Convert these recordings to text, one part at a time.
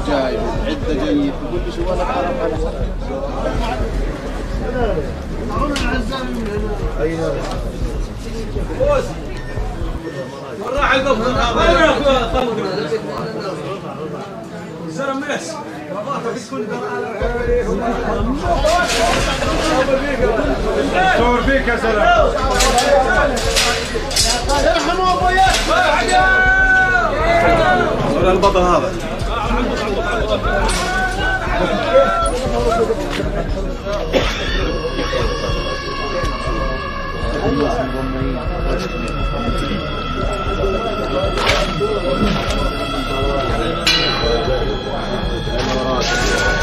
جاي عدة جاي كل شيء ولا تعرف عنه. وين راح القفل هذا؟ زرمس صور فيك يا سلام. ارحموا ابويا ولا البطل هذا.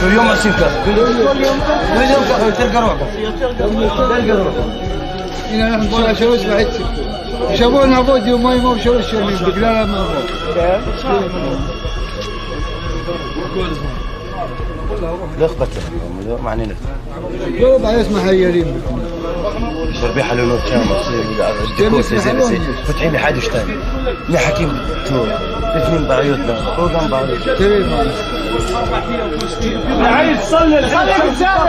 كل يوم أشوفك كل يوم تلقى روحك هنا نحن شوش بعد شابونا بودي وما يمو شوش بقلالا ما لخبطة معني نفط لو بعد اسمه حيالين بربيحة لونه كامل فتحين لي حاجة ثاني يا حكيم تثنين بعيوتنا فوقهم بعيوتنا عايز صلي الساعة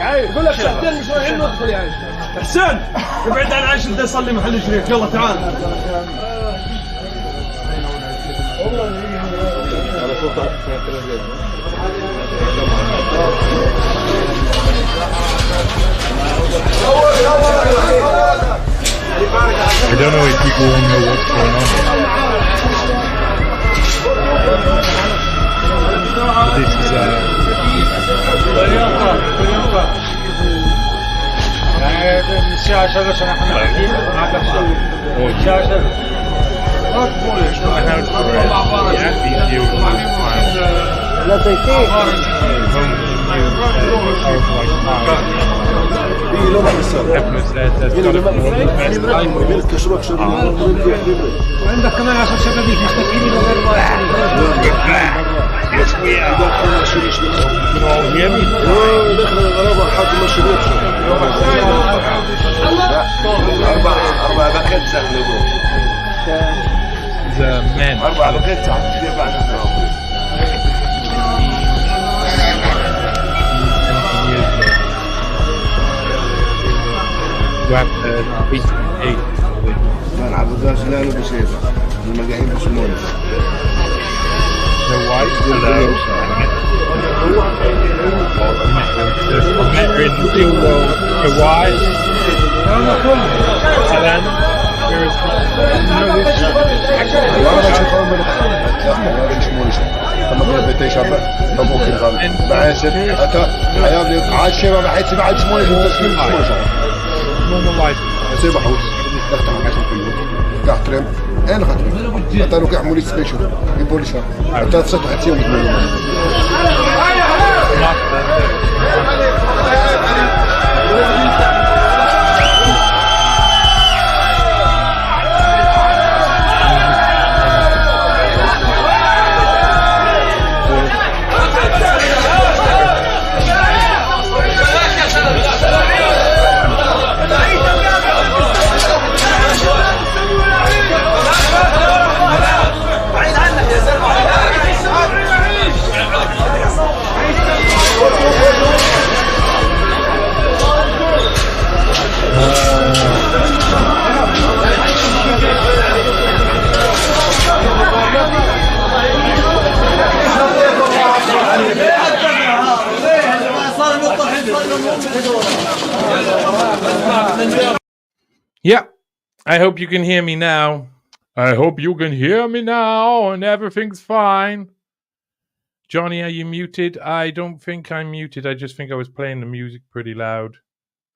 عايز قول لك ساعتين مش رايحين ندخل يا عايز حسين ابعد عن عايش بدي اصلي محل شريك يلا تعال I don't know if people will know what's going on here. But this is الشاشة عشان احنا قاعدين معك الشاشة لا تيكي عندك كمان 10 شبابيك مختلفين وغير أربعة باكيت زغلبوا زمان 4 باكيت كثير بعد كان عبد الله سلالة بسيطة المقاعين بسمونة The white hello. The white. And انا خاطري حتى لو كيعملوا لي سبيشال يبوليسها حتى تصيت واحد يوم yeah, I hope you can hear me now. I hope you can hear me now and everything's fine. Johnny, are you muted? I don't think I'm muted. I just think I was playing the music pretty loud.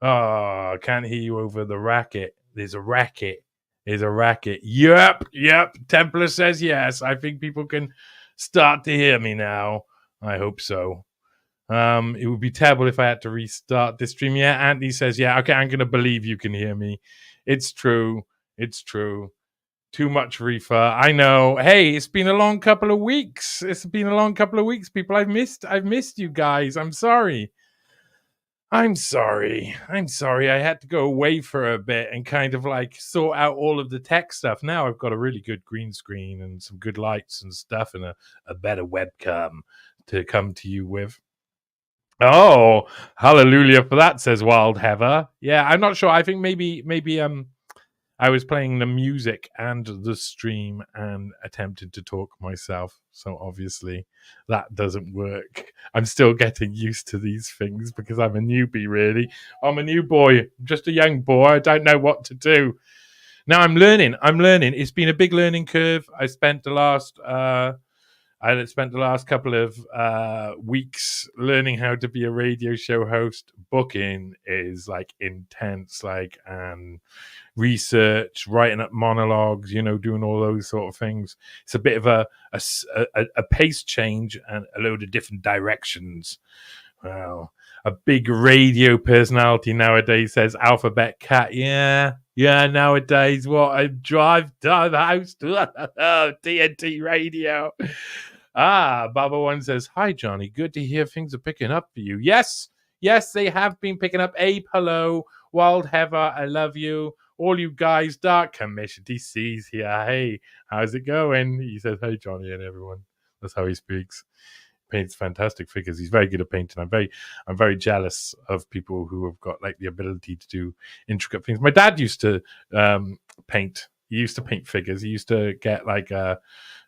Oh, I can't hear you over the racket. There's a racket. There's a racket. Yep. Templar says yes. I think people can start to hear me now. I hope so. It would be terrible if I had to restart this stream. Yeah, Andy says, yeah, okay, I'm going to believe you can hear me. It's true. It's true. Too much reefer. I know. Hey, it's been a long couple of weeks. People. I've missed you guys. I'm sorry. I'm sorry. I had to go away for a bit and kind of like sort out all of the tech stuff. Now I've got a really good green screen and some good lights and stuff and a better webcam to come to you with. Oh, hallelujah for that, says Wild Heather. Yeah, I'm not sure. I think maybe I was playing the music and the stream and attempted to talk myself. So obviously that doesn't work. I'm still getting used to these things because I'm a newbie, really. I'm a new boy, just a young boy. I don't know what to do. Now I'm learning. It's been a big learning curve. I spent the last couple of weeks learning how to be a radio show host. Booking is like intense, like research, writing up monologues, doing all those sort of things. It's a bit of a pace change and a load of different directions. Well, a big radio personality nowadays, says Alphabet Cat. Yeah, nowadays, what I drive down the house to TNT radio. Baba One says, hi, Johnny. Good to hear things are picking up for you. Yes, they have been picking up. Abe, hello. Wild Heather, I love you. All you guys, Dark Commission DC's here. Hey, how's it going? He says, hey, Johnny and everyone. That's how he speaks. Paints fantastic figures. He's very good at painting. I'm very jealous of people who have got like the ability to do intricate things. My dad used to paint. He used to paint figures. He used to get like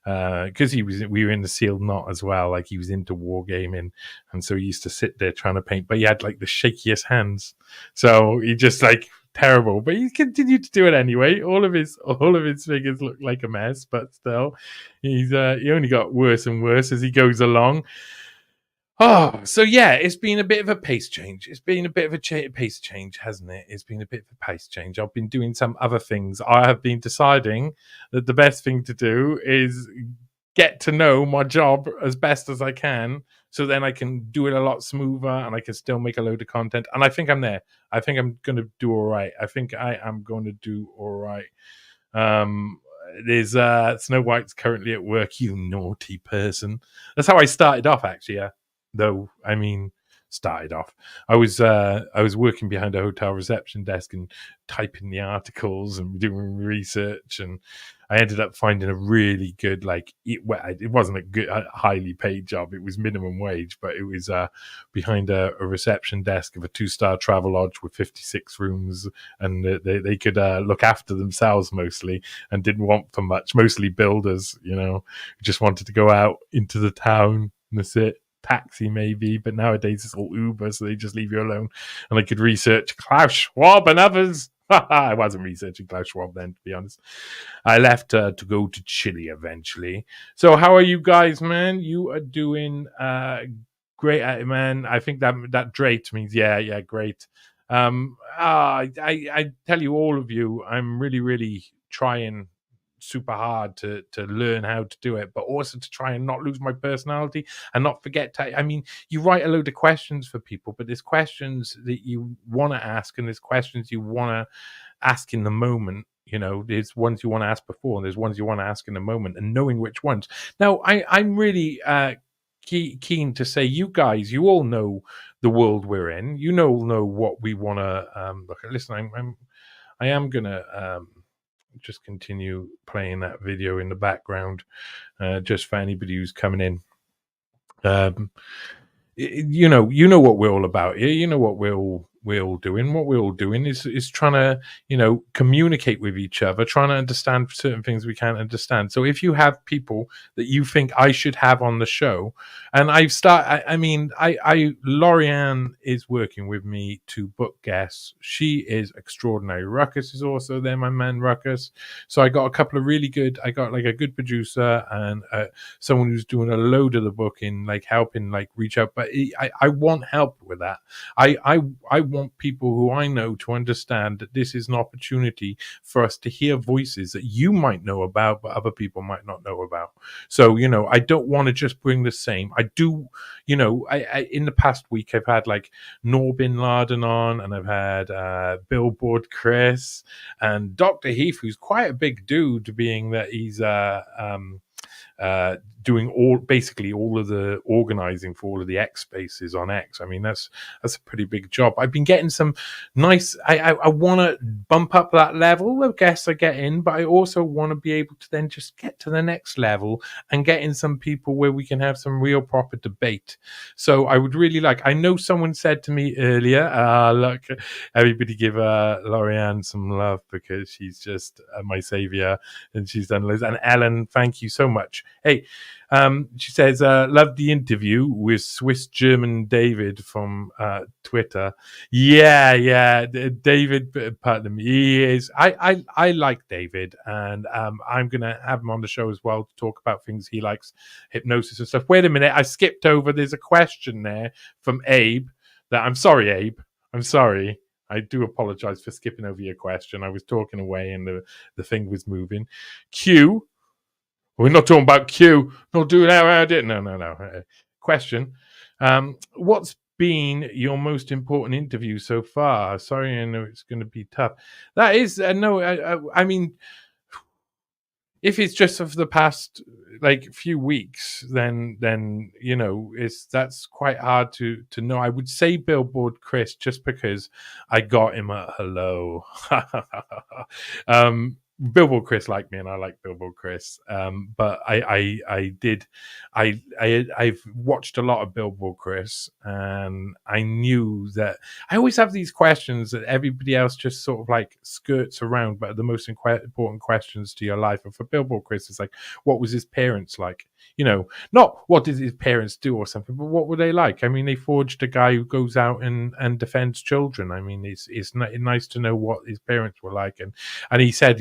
because we were in the sealed knot as well. Like he was into wargaming, and so he used to sit there trying to paint. But he had like the shakiest hands, so he just like terrible. But he continued to do it anyway. All of his figures look like a mess, but still, he only got worse and worse as he goes along. Oh, so yeah, it's been a bit of a pace change. It's been a bit of a pace change, hasn't it? It's been a bit of a pace change. I've been doing some other things. I have been deciding that the best thing to do is get to know my job as best as I can, so then I can do it a lot smoother and I can still make a load of content. And I think I'm there. I think I'm going to do all right. I think I am going to do all right. There's Snow White's currently at work, you naughty person. That's how I started off, actually, yeah. Though, I mean, started off. I was working behind a hotel reception desk and typing the articles and doing research, and I ended up finding a really good, like, it wasn't a highly paid job. It was minimum wage, but it was behind a reception desk of a 2-star travel lodge with 56 rooms, and they could look after themselves mostly and didn't want for much. Mostly builders, just wanted to go out into the town, and that's it. Taxi maybe, but nowadays it's all Uber, so they just leave you alone. And I could research Klaus Schwab and others. I wasn't researching Klaus Schwab then, to be honest. I left to go to Chile eventually. So how are you guys, man? You are doing great, man. I think that great means yeah, great. I tell you, all of you, I'm really, really trying super hard to learn how to do it, but also to try and not lose my personality and not forget to, I mean, you write a load of questions for people, but there's questions that you want to ask and there's questions you want to ask in the moment. There's ones you want to ask before and there's ones you want to ask in the moment, and knowing which ones. Now I'm really keen to say, you guys, you all know the world we're in, know what we want to look at. Listen, I am gonna just continue playing that video in the background, just for anybody who's coming in. You know what we're all about here. You know what we're all doing. What we're all doing is trying to communicate with each other, trying to understand certain things we can't understand. So if you have people that you think I should have on the show, and Lorianne is working with me to book guests. She is extraordinary. Ruckus is also there, my man Ruckus. So I got a couple of really good. I got like a good producer and someone who's doing a load of the booking, like helping, like reach out. But I want help with that. I want people who I know to understand that this is an opportunity for us to hear voices that you might know about, but other people might not know about. So, I don't want to just bring the same. I do, I in the past week, I've had like Noor Bin Laden on, and I've had Billboard Chris and Dr. Heath, who's quite a big dude, being that he's doing basically all of the organizing for all of the X spaces on X. I mean, that's a pretty big job. I've been getting some nice. I want to bump up that level of guests I get in, but I also want to be able to then just get to the next level and get in some people where we can have some real proper debate. So I would really like. I know someone said to me earlier, look, everybody give Lorianne some love because she's just my savior and she's done Liz. And Ellen, thank you so much. Hey, she says, love the interview with Swiss German David from Twitter. Yeah, David Putnam. He is. I like David, and I'm gonna have him on the show as well to talk about things he likes, hypnosis and stuff. Wait a minute, I skipped over. There's a question there from Abe. I'm sorry, Abe. I'm sorry. I do apologize for skipping over your question. I was talking away and the thing was moving. Q. We're not talking about Q. Not doing how I did. No. Question. What's been your most important interview so far? Sorry, I know it's going to be tough. That is, I mean, if it's just of the past few weeks, then that's quite hard to know. I would say Billboard Chris, just because I got him at hello. Billboard Chris liked me, and I like Billboard Chris. But I've watched a lot of Billboard Chris, and I knew that I always have these questions that everybody else just sort of like skirts around, but the most important questions to your life. And for Billboard Chris, it's like, what was his parents like? Not what did his parents do or something, but what were they like? I mean, they forged a guy who goes out and defends children. I mean, it's nice to know what his parents were like. And he said,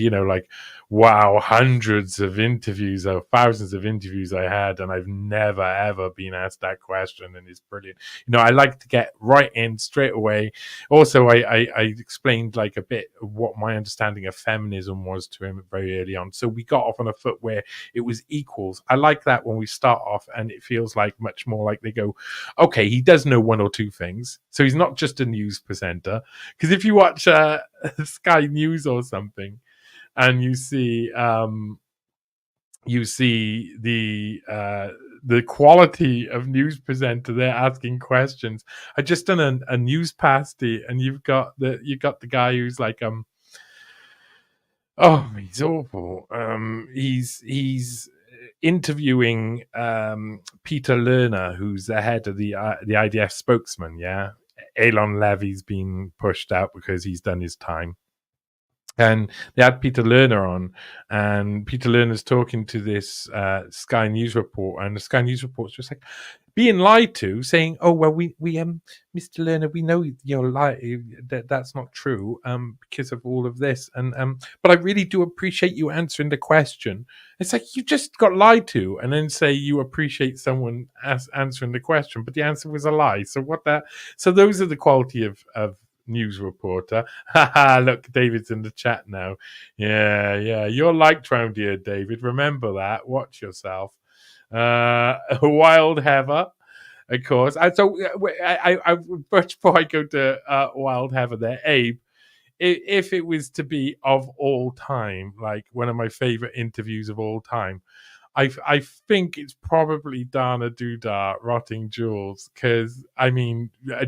wow, hundreds of interviews or thousands of interviews I had, and I've never, ever been asked that question. And it's brilliant. I like to get right in straight away. Also, I explained like a bit of what my understanding of feminism was to him very early on. So we got off on a foot where it was equals. I like that when we start off and it feels like much more like they go, okay, he does know one or two things. So he's not just a news presenter. Because if you watch Sky News or something, and you see the quality of news presenter, they're asking questions. I just done a news pasty, and you got the guy who's like oh, he's awful. He's interviewing Peter Lerner, who's the head of the IDF spokesman. Yeah, Elon Levy's been pushed out because he's done his time. And they had Peter Lerner on, and Peter Lerner's talking to this Sky News report, and the Sky News report's just like being lied to, saying, "Oh well, we Mr. Lerner, we know you're that's not true because of all of this, and but I really do appreciate you answering the question." It's like you just got lied to, and then say you appreciate someone answering the question, but the answer was a lie. So what that? So those are the quality of news reporter. Look, David's in the chat now. Yeah, you're liked round here, David. Remember that. Watch yourself. Wild Heather, of course. And so I before I go to Wild Heather there, Abe, if it was to be of all time, like one of my favorite interviews of all time, I think it's probably Dana Doodah, Rotting Jewels, because I mean, I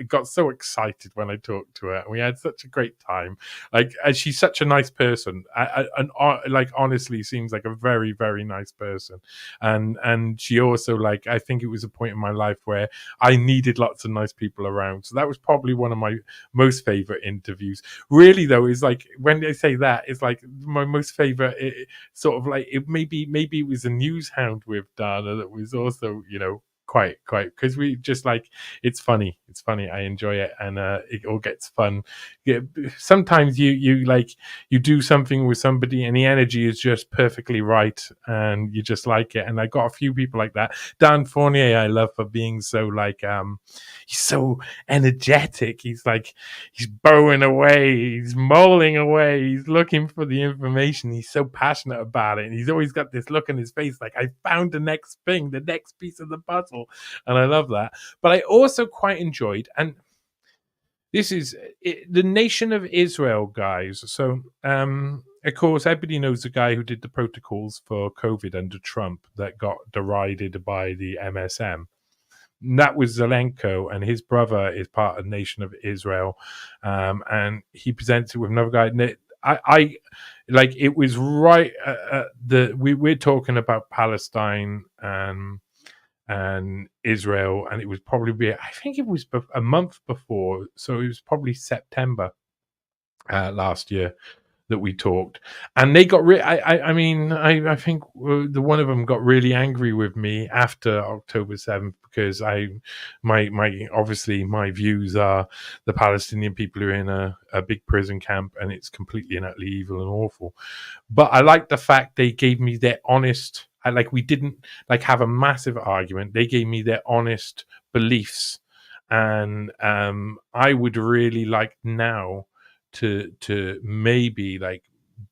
got so excited when I talked to her, and we had such a great time. Like, and she's such a nice person, and like honestly seems like a very, very nice person. And she also, like, I think it was a point in my life where I needed lots of nice people around. So that was probably one of my most favorite interviews. Really though, is like when they say that, it's like my most favorite. Sort of like it maybe it was a news hound with Dana that was also quite because we just like it's funny. It's funny. I enjoy it, and it all gets fun. Yeah, sometimes you like you do something with somebody, and the energy is just perfectly right, and you just like it. And I got a few people like that. Dan Fournier, I love for being so like he's so energetic. He's like he's bowing away, he's mulling away, he's looking for the information. He's so passionate about it, and he's always got this look on his face like I found the next thing, the next piece of the puzzle, and I love that. But I also quite enjoyed, and this is the nation of Israel, guys. So, of course, everybody knows the guy who did the protocols for COVID under Trump that got derided by the MSM. And that was Zelenko, and his brother is part of the nation of Israel, and he presents it with another guy. And I like it was right. We're talking about Palestine and Israel, and it was probably I think it was a month before, so it was probably September last year that we talked, and they got I think the one of them got really angry with me after October 7th because my obviously my views are the Palestinian people are in a big prison camp and it's completely and utterly evil and awful. But I like the fact they gave me their honest. We didn't like have a massive argument. They gave me their honest beliefs, and I would really like now to maybe like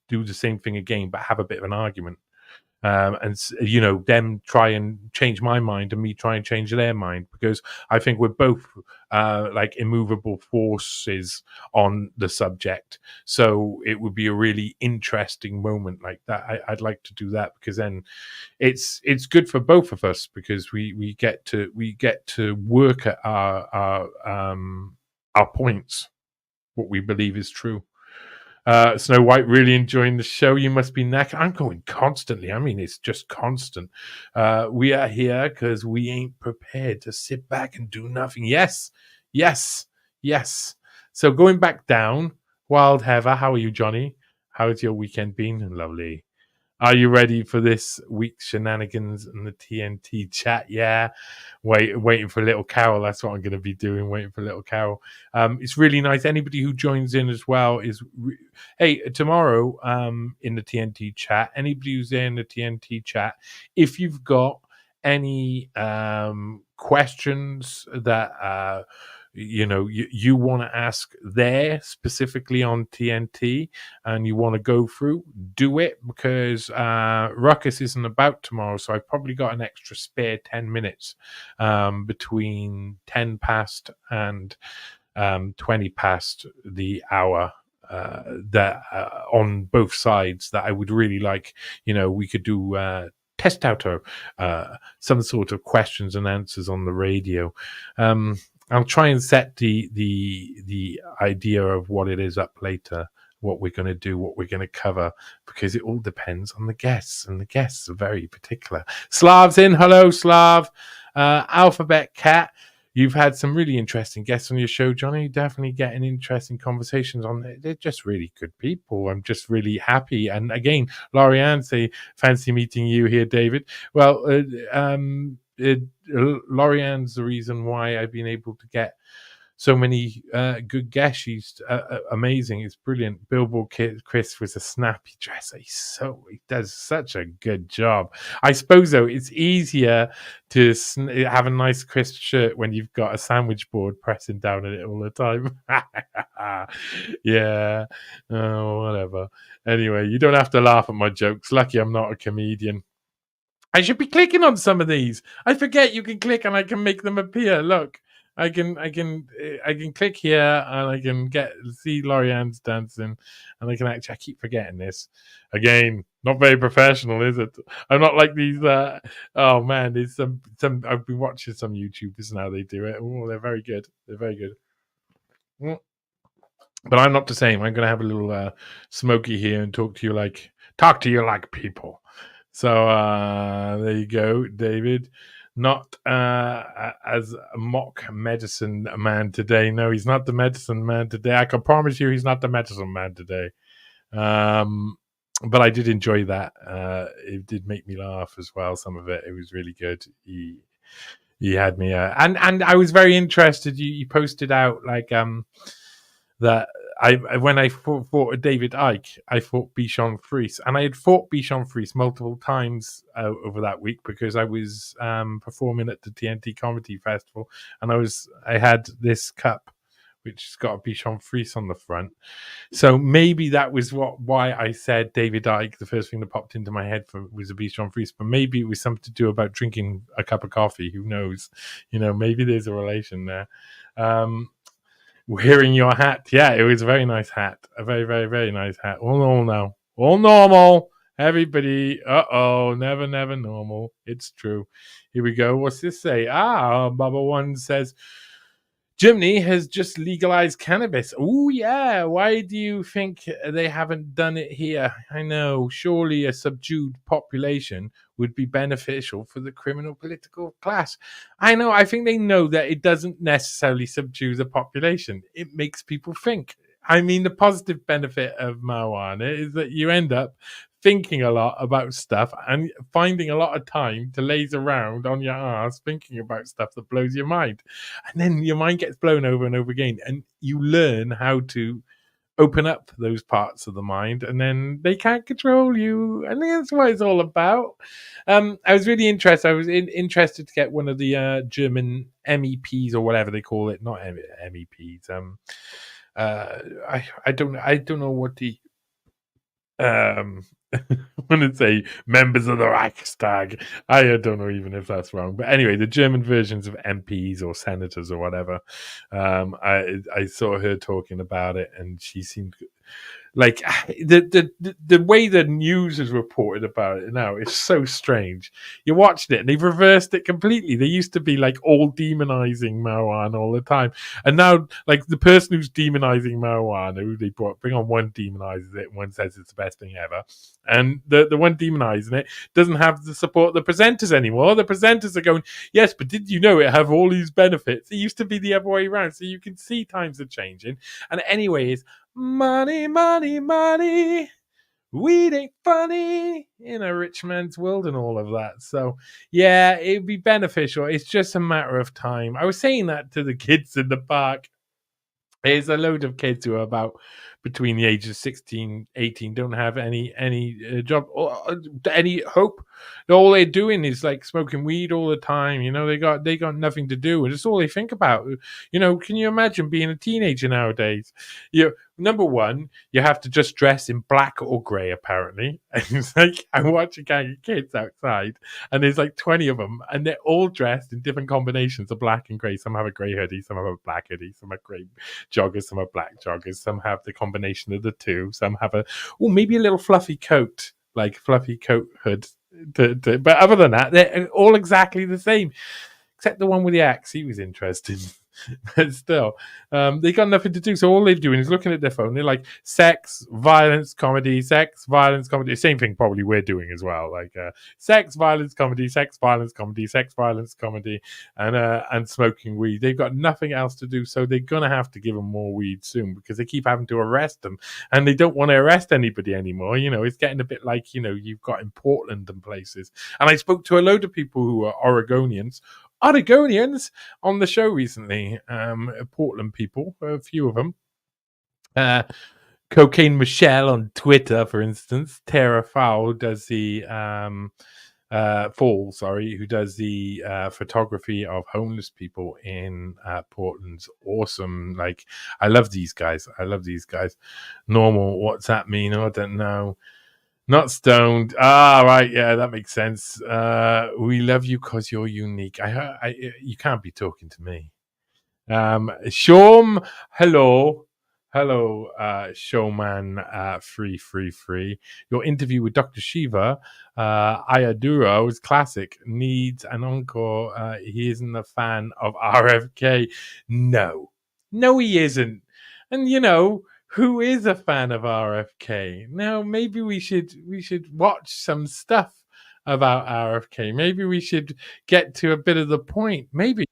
do the same thing again, but have a bit of an argument, and them try and change my mind and me try and change their mind, because I think we're both like immovable forces on the subject. So it would be a really interesting moment like that. I'd like to do that, because then it's good for both of us, because we get to work at our points, what we believe is true. Snow White, really enjoying the show. You must be knackered. I'm going constantly. I mean, it's just constant. We are here because we ain't prepared to sit back and do nothing. Yes. So going back down, Wild Heather, how are you, Johnny? How's your weekend been? Lovely. Are you ready for this week's shenanigans in the TNT chat? Yeah. Waiting for little Carol. That's what I'm going to be doing, waiting for little Carol. It's really nice. Anybody who joins in as well is... Hey, tomorrow in the TNT chat, anybody who's there in the TNT chat, if you've got any questions that... you want to ask there specifically on TNT and you want to go through, do it, because Ruckus isn't about tomorrow, so I've probably got an extra spare 10 minutes between 10 past and 20 past the hour that on both sides, that I would really like, we could do test out some sort of questions and answers on the radio. I'll try and set the idea of what it is up later, what we're going to do, what we're going to cover, because it all depends on the guests, and the guests are very particular. Slav's in. Hello, Slav. Alphabet Cat. You've had some really interesting guests on your show, Johnny. Definitely getting interesting conversations on there. They're just really good people. I'm just really happy. And again, Lorianne, say, fancy meeting you here, David. Well, Lorianne's the reason why I've been able to get so many good guests. She's amazing. It's brilliant. Billboard Chris was a snappy dresser. He does such a good job. I suppose though it's easier to have a nice crisp shirt when you've got a sandwich board pressing down at it all the time. Yeah. Oh, whatever. Anyway, you don't have to laugh at my jokes. Lucky I'm not a comedian. I should be clicking on some of these. I forget you can click and I can make them appear. Look, I can click here and I can see Lorianne's dancing, and I keep forgetting this. Again, not very professional, is it? I'm not like these. Oh man, there's some. I've been watching some YouTubers now. They do it. Oh, they're very good. They're very good. But I'm not the same. I'm going to have a little smoky here and talk to you like people. So there you go, David. Not as a mock medicine man today. No, he's not the medicine man today. I can promise you he's not the medicine man today. But I did enjoy that. It did make me laugh as well, some of it. It was really good. You had me, and I was very interested. You posted out like that when I fought David Icke, I fought Bichon Frise, and I had fought Bichon Frise multiple times over that week because I was performing at the TNT Comedy Festival, and I had this cup which has got a Bichon Frise on the front. So maybe that was why I said David Icke. The first thing that popped into my head was a Bichon Frise, but maybe it was something to do about drinking a cup of coffee. Who knows? Maybe there's a relation there. Wearing your hat. Yeah, it was a very nice hat. A very, very, very nice hat. All normal now. All normal. Everybody. Never, never normal. It's true. Here we go. What's this say? Bubba One says, Germany has just legalized cannabis. Oh, yeah. Why do you think they haven't done it here? I know. Surely a subdued population would be beneficial for the criminal political class. I know. I think they know that it doesn't necessarily subdue the population. It makes people think. I mean, the positive benefit of marijuana is that you end up thinking a lot about stuff and finding a lot of time to laze around on your ass thinking about stuff that blows your mind. And then your mind gets blown over and over again, and you learn how to open up those parts of the mind, and then they can't control you. And that's what it's all about. I was really interested. I was interested to get one of the German MEPs or whatever they call it, not MEPs. I don't know what the I want to say members of the Reichstag. I don't know even if that's wrong, but anyway, the German versions of MPs or senators or whatever. I saw her talking about it, and she seemed like the way the news is reported about it now is so strange. You watched it and they've reversed it completely. They used to be like all demonizing marijuana all the time, and now like the person who's demonizing marijuana, who they bring on, one demonizes it, one says it's the best thing ever, and the one demonizing it doesn't have the support of the presenters anymore. The presenters are going, yes, but did you know it have all these benefits? It used to be the other way around, so you can see times are changing. And anyways, money, money, money. Weed ain't funny in a rich man's world and all of that. So, yeah, it'd be beneficial. It's just a matter of time. I was saying that to the kids in the park. There's a load of kids who are about between the ages of 16, 18, don't have any job or any hope. All they're doing is like smoking weed all the time. They got nothing to do, and it's all they think about. Can you imagine being a teenager nowadays? Number one, you have to just dress in black or grey, apparently. And it's like, I watch a gang of kids outside, and there's like 20 of them, and they're all dressed in different combinations of black and grey. Some have a grey hoodie, some have a black hoodie, some have grey joggers, some have black joggers, some have the combination of the two, some have maybe a little fluffy coat, like fluffy coat hood. But other than that, they're all exactly the same, except the one with the axe. He was interesting. But still, they got nothing to do. So all they're doing is looking at their phone. They're like, sex, violence, comedy, sex, violence, comedy. Same thing probably we're doing as well. Like sex, violence, comedy, sex, violence, comedy, sex, violence, comedy, and smoking weed. They've got nothing else to do. So they're going to have to give them more weed soon, because they keep having to arrest them. And they don't want to arrest anybody anymore. It's getting a bit like, you've got in Portland and places. And I spoke to a load of people who are Oregonians on the show recently. Portland people, a few of them. Cocaine Michelle on Twitter, for instance. Tara Fowl does the who does the photography of homeless people in Portland's awesome. Like, I love these guys. Normal, what's that mean? I don't know. Not stoned. Right. Yeah, that makes sense. We love you because you're unique. You can't be talking to me. Shom, hello, showman, free. Your interview with Dr. Shiva, Ayadura was classic. Needs an encore. He isn't a fan of RFK. No, he isn't. And who is a fan of RFK? Now, maybe we should watch some stuff about RFK. Maybe we should get to a bit of the point. Maybe.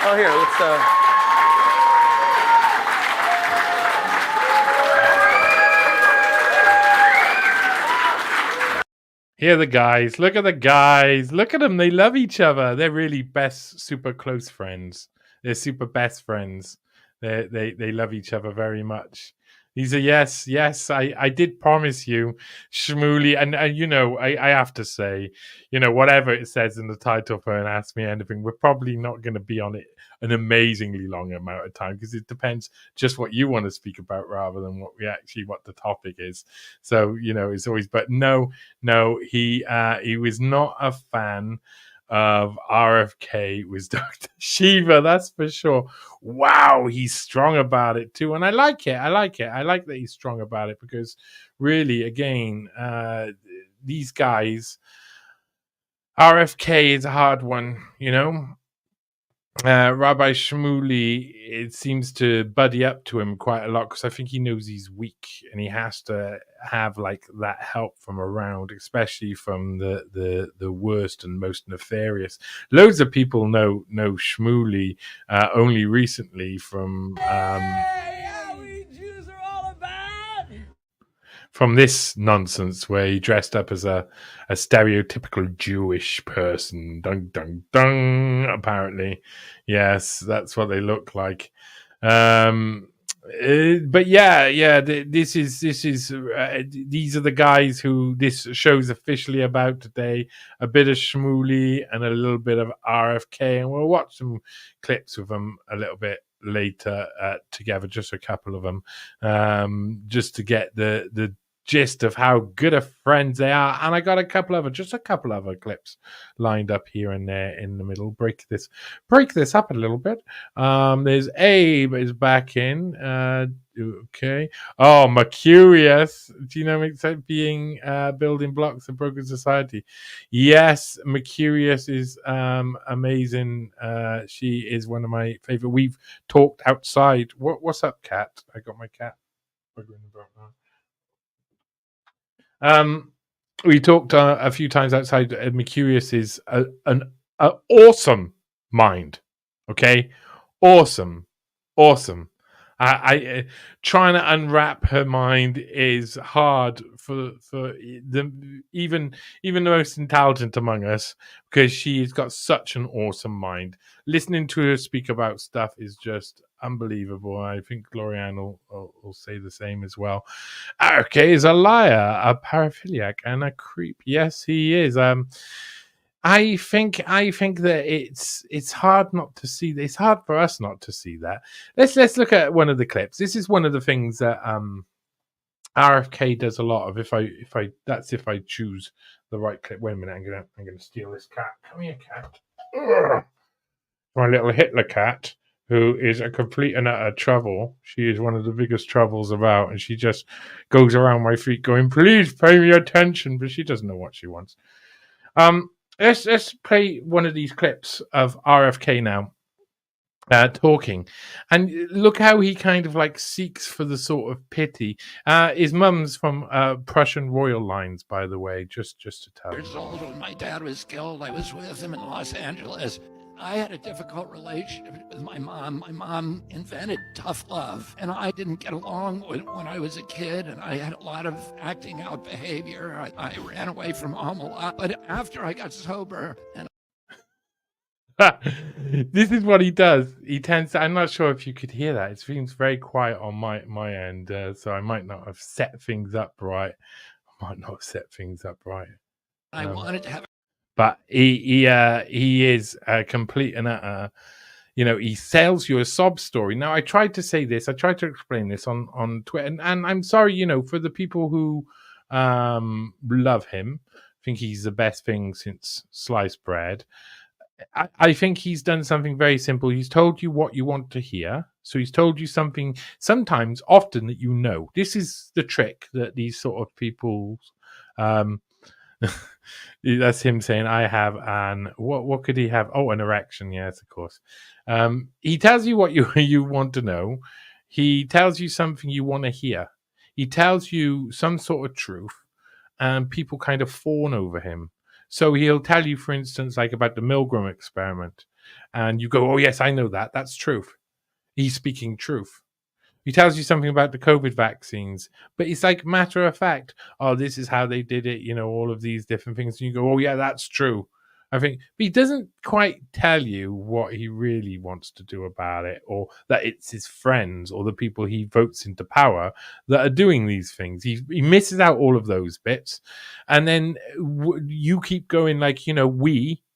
Oh, here, let's Here are the guys. Look at the guys. Look at them. They love each other. They're really best, super close friends. They're super best friends. They love each other very much. These are yes. I did promise you, Shmuley, and you know, I have to say, you know, whatever it says in the title for an Ask Me Anything, we're probably not going to be on it an amazingly long amount of time because it depends just what you want to speak about rather than what the topic is. So, you know, it's always, but no, he was not a fan of RFK was Dr. Shiva, that's for sure. Wow, he's strong about it too. And I like it. I like that he's strong about it because really, again, these guys, RFK is a hard one, you know. Rabbi Shmuley, it seems to buddy up to him quite a lot because I think he knows he's weak and he has to have like that help from around, especially from the worst and most nefarious. Loads of people know Shmuley only recently from from this nonsense where he dressed up as a stereotypical Jewish person. Dun, dun, dun, apparently. Yes, that's what they look like. But yeah, these are the guys who this show's officially about today. A bit of Shmuley and a little bit of RFK, and we'll watch some clips with them a little bit later together, just a couple of them, just to get the gist of how good of friends they are. And I got a couple other clips lined up here and there in the middle. Break this up a little bit. There's Abe is back in. Okay. Oh, Mercurius. Do you know being building blocks of broken society? Yes, Mercurius is amazing. She is one of my favorite. We've talked outside. What's up, cat? I got my cat. We talked a few times outside. Mercurius is an awesome mind. Okay, awesome. I trying to unwrap her mind is hard for even the most intelligent among us because she's got such an awesome mind. Listening to her speak about stuff is just unbelievable. I think Glorianne will say the same as well. RFK is a liar, a paraphiliac, and a creep. Yes, he is. I think that it's hard not to see. It's hard for us not to see that. Let's look at one of the clips. This is one of the things that RFK does a lot of. If I choose the right clip. Wait a minute. I'm gonna steal this cat. Come here, cat. Ugh. My little Hitler cat, who is a complete and utter trouble. She is one of the biggest troubles about, and she just goes around my feet going, "Please pay me attention," but she doesn't know what she wants. Let's play one of these clips of RFK now talking, and look how he kind of like seeks for the sort of pity. His mum's from Prussian royal lines, by the way, just to tell you. Years old when my dad was killed. I was with him in Los Angeles. I had a difficult relationship with my mom. My mom invented tough love, and I didn't get along when I was a kid, and I had a lot of acting out behavior. I ran away from home a lot, but after I got sober and this is what he does. He tends to, I'm not sure if you could hear that. It seems very quiet on my end, so I might not have set things up right. I wanted to have. But he is a complete and utter, he sells you a sob story. Now, I tried to say this. I tried to explain this on Twitter. And I'm sorry, for the people who love him, think he's the best thing since sliced bread. I think he's done something very simple. He's told you what you want to hear. So he's told you something often that you know. This is the trick that these sort of people... that's him saying, I have an... What could he have? Oh, an erection. Yes, of course. He tells you what you want to know. He tells you something you want to hear. He tells you some sort of truth, and people kind of fawn over him. So he'll tell you, for instance, like about the Milgram experiment, and you go, oh, yes, I know that. That's truth. He's speaking truth. He tells you something about the COVID vaccines, but it's like matter of fact. Oh, this is how they did it. All of these different things. And you go, oh yeah, that's true. I think, but he doesn't quite tell you what he really wants to do about it, or that it's his friends or the people he votes into power that are doing these things. He misses out all of those bits, and then you keep going like,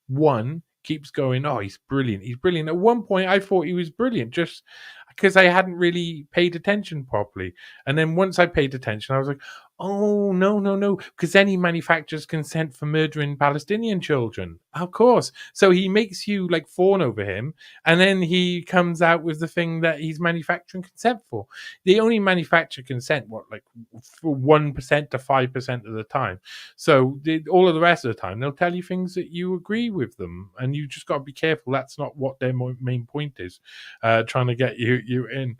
one keeps going, oh, he's brilliant. He's brilliant. At one point, I thought he was brilliant just because I hadn't really paid attention properly. And then once I paid attention, I was like, oh, no. Because then he manufactures consent for murdering Palestinian children. Of course. So he makes you like fawn over him. And then he comes out with the thing that he's manufacturing consent for. They only manufacture consent, for 1% to 5% of the time. So all of the rest of the time, they'll tell you things that you agree with them. And you just got to be careful. That's not what their main point is. Trying to get you in,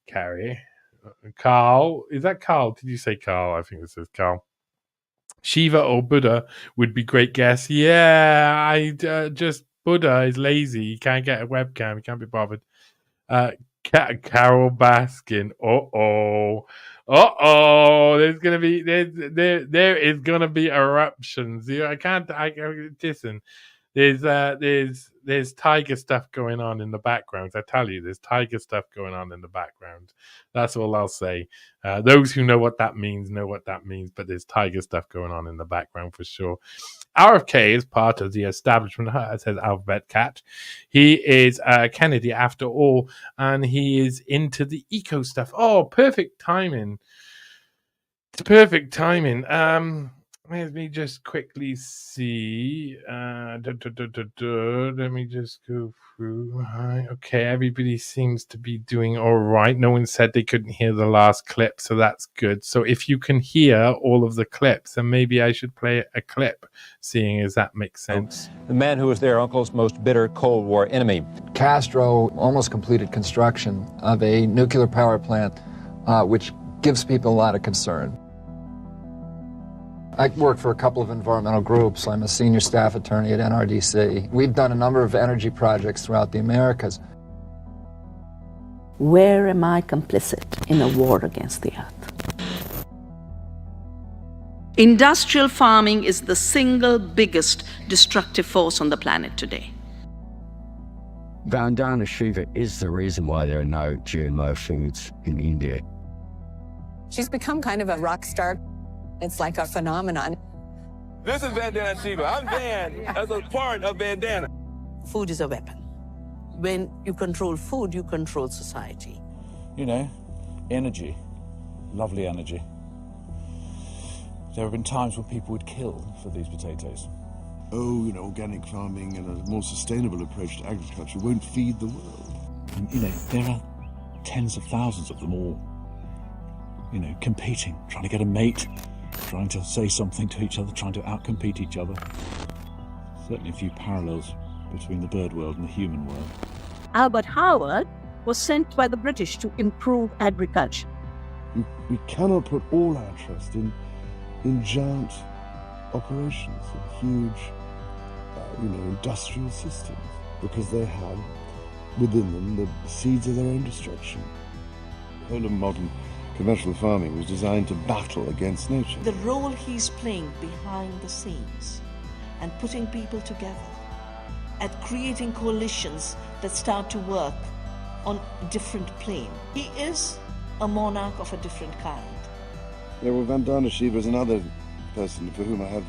Carrie. Carl, is that Carl? Did you say Carl? I think it says Carl. Shiva or Buddha would be great guests. Yeah, just Buddha is lazy. He can't get a webcam. He can't be bothered. Carol Baskin. There's gonna be there is gonna be eruptions. Listen. There's tiger stuff going on in the background. I tell you, there's tiger stuff going on in the background. That's all I'll say. Those who know what that means, but there's tiger stuff going on in the background for sure. RFK is part of the establishment, says Alphabet Cat. He is Kennedy after all, and he is into the eco stuff. Oh, perfect timing. It's perfect timing. Let me just quickly see. Let me just go through. Okay, everybody seems to be doing all right. No one said they couldn't hear the last clip, so that's good. So if you can hear all of the clips, then maybe I should play a clip, seeing as that makes sense. The man who was their uncle's most bitter Cold War enemy. Castro almost completed construction of a nuclear power plant, which gives people a lot of concern. I work for a couple of environmental groups. I'm a senior staff attorney at NRDC. We've done a number of energy projects throughout the Americas. Where am I complicit in a war against the earth? Industrial farming is the single biggest destructive force on the planet today. Vandana Shiva is the reason why there are no GMO foods in India. She's become kind of a rock star. It's like a phenomenon. This is Vandana Shiva. I'm Van as a part of Vandana. Food is a weapon. When you control food, you control society. Energy, lovely energy. There have been times when people would kill for these potatoes. Organic farming and a more sustainable approach to agriculture won't feed the world. And, there are tens of thousands of them all, competing, trying to get a mate, trying to say something to each other, trying to outcompete each other. Certainly a few parallels between the bird world and the human world. Albert Howard was sent by the British to improve agriculture. We cannot put all our trust in giant operations, in huge, industrial systems, because they have within them the seeds of their own destruction. The whole of modern conventional farming was designed to battle against nature. The role he's playing behind the scenes and putting people together, at creating coalitions that start to work on a different plane. He is a monarch of a different kind. Yeah, well, Vandana Shiva is another person for whom I have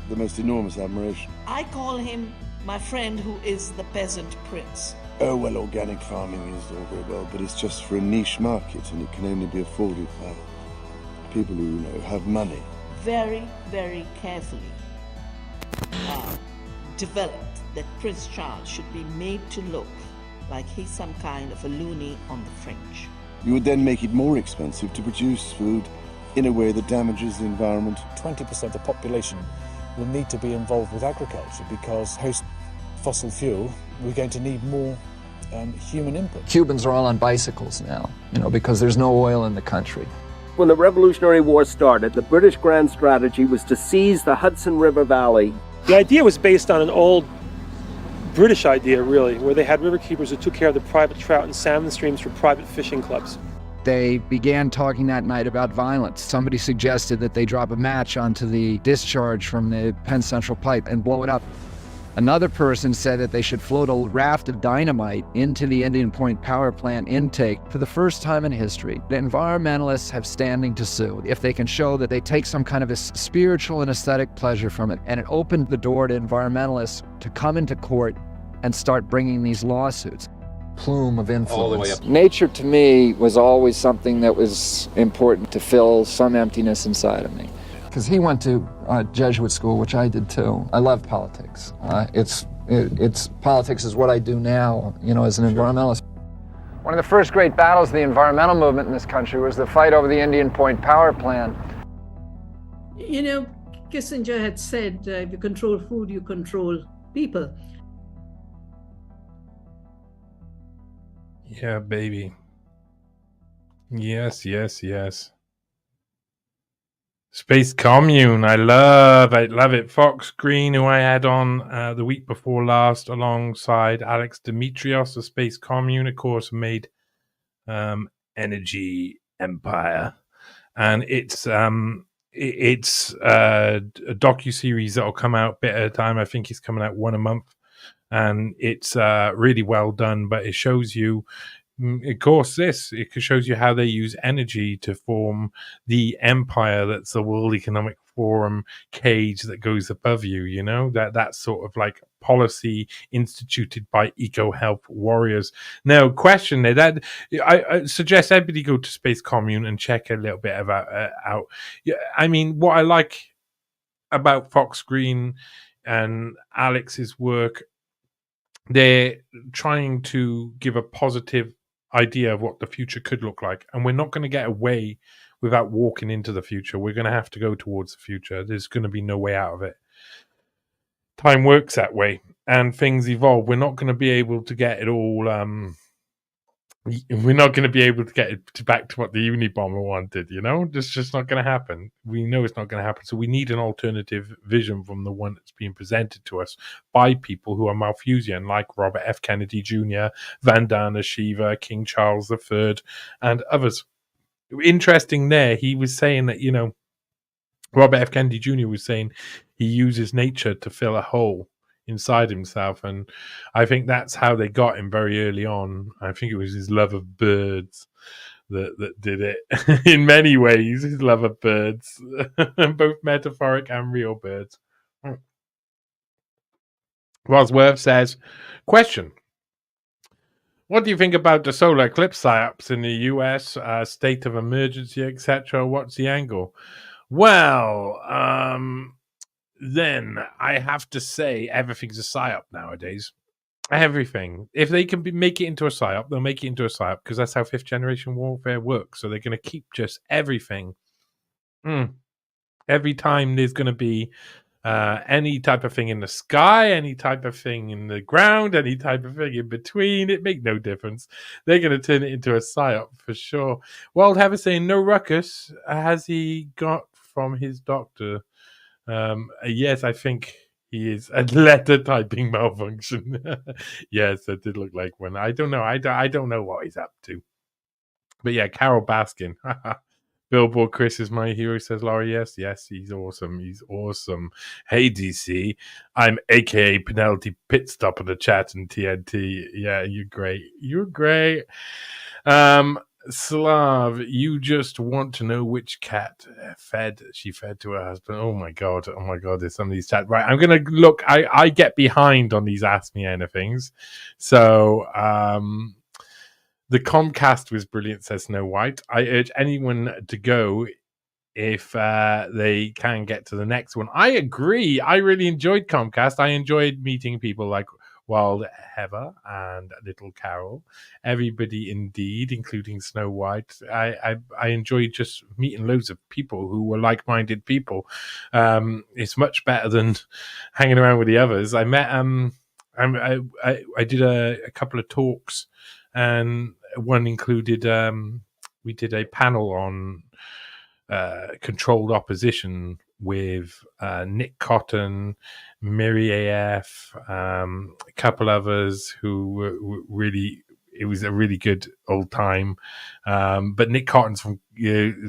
the most enormous admiration. I call him my friend who is the peasant prince. Oh, well, organic farming is all very well, but it's just for a niche market, and it can only be afforded by people who, have money. Very, very carefully developed that Prince Charles should be made to look like he's some kind of a loony on the fringe. You would then make it more expensive to produce food in a way that damages the environment. 20% of the population will need to be involved with agriculture because post-fossil fuel, we're going to need more human input. Cubans are all on bicycles now, because there's no oil in the country. When the Revolutionary War started, the British grand strategy was to seize the Hudson River Valley. The idea was based on an old British idea, really, where they had river keepers who took care of the private trout and salmon streams for private fishing clubs. They began talking that night about violence. Somebody suggested that they drop a match onto the discharge from the Penn Central pipe and blow it up. Another person said that they should float a raft of dynamite into the Indian Point power plant intake. For the first time in history, the environmentalists have standing to sue if they can show that they take some kind of a spiritual and aesthetic pleasure from it. And it opened the door to environmentalists to come into court and start bringing these lawsuits. Plume of influence. All the way up. Nature to me was always something that was important to fill some emptiness inside of me. Because he went to Jesuit school, which I did too. I love politics. Politics is what I do now, you know, as an environmentalist. One of the first great battles of the environmental movement in this country was the fight over the Indian Point power plant. You know, Kissinger had said, if you control food, you control people. Yeah, baby. Yes, yes, yes. Space Commune, I love it. Fox Green, who I had on the week before last, alongside Alex Dimitrios of Space Commune, of course, made Energy Empire, and it's a docuseries that'll come out a bit at a time. I think it's coming out one a month, and it's really well done. But it shows you. Of course, it shows you how they use energy to form the empire that's the World Economic Forum cage that goes above you, you know, that sort of like policy instituted by eco-health warriors. Now, question there, that I suggest everybody go to Space Commune and check a little bit about out. Yeah, I mean, what I like about Fox Green and Alex's work, they're trying to give a positive idea of what the future could look like, and we're not going to get away without walking into the future. We're going to have to go towards the future. There's going to be no way out of it. Time works that way, and things evolve. We're not going to be able to get it all we're not going to be able to get it back to what the Unabomber wanted, you know? It's just not going to happen. We know it's not going to happen. So we need an alternative vision from the one that's being presented to us by people who are Malthusian, like Robert F. Kennedy Jr., Vandana Shiva, King Charles III, and others. Interesting there, he was saying that, you know, Robert F. Kennedy Jr. was saying he uses nature to fill a hole inside himself, and I think that's how they got him very early on. I think it was his love of birds that did it. In many ways, his love of birds, both metaphoric and real birds. Rosworth says, question: what do you think about the solar eclipse psyops in the US, state of emergency, etc.? What's the angle? Well, then I have to say everything's a psyop nowadays. Everything. If they can make it into a psyop, they'll make it into a psyop, because that's how fifth generation warfare works. So they're going to keep just everything. Every time there's going to be any type of thing in the sky, any type of thing in the ground, any type of thing in between, it makes no difference. They're going to turn it into a psyop for sure. Wild Heather saying, no ruckus has he got from his doctor? Yes, I think he is a letter typing malfunction. Yes, that did look like one. I don't know. I don't know what he's up to. But yeah, Carol Baskin. Billboard Chris is my hero, says Laurie. Yes, he's awesome. He's awesome. Hey, DC. I'm AKA Penelope Pitstop in the chat and TNT. Yeah, you're great. You're great. Slav, you just want to know which cat she fed to her husband. Oh my god, there's some of these chats. Right, I'm gonna look. I get behind on these Ask Me Anythings. So the Comcast was brilliant, says Snow White. I urge anyone to go if they can get to the next one. I agree. I really enjoyed Comcast. I enjoyed meeting people like Wild Heather and Little Carol, everybody indeed, including Snow White. I enjoyed just meeting loads of people who were like-minded people. It's much better than hanging around with the others. I met I did a couple of talks, and one included we did a panel on controlled opposition with Nick Cotton, Miri AF, a couple others who were really. It was a really good old time, but Nick Cotton's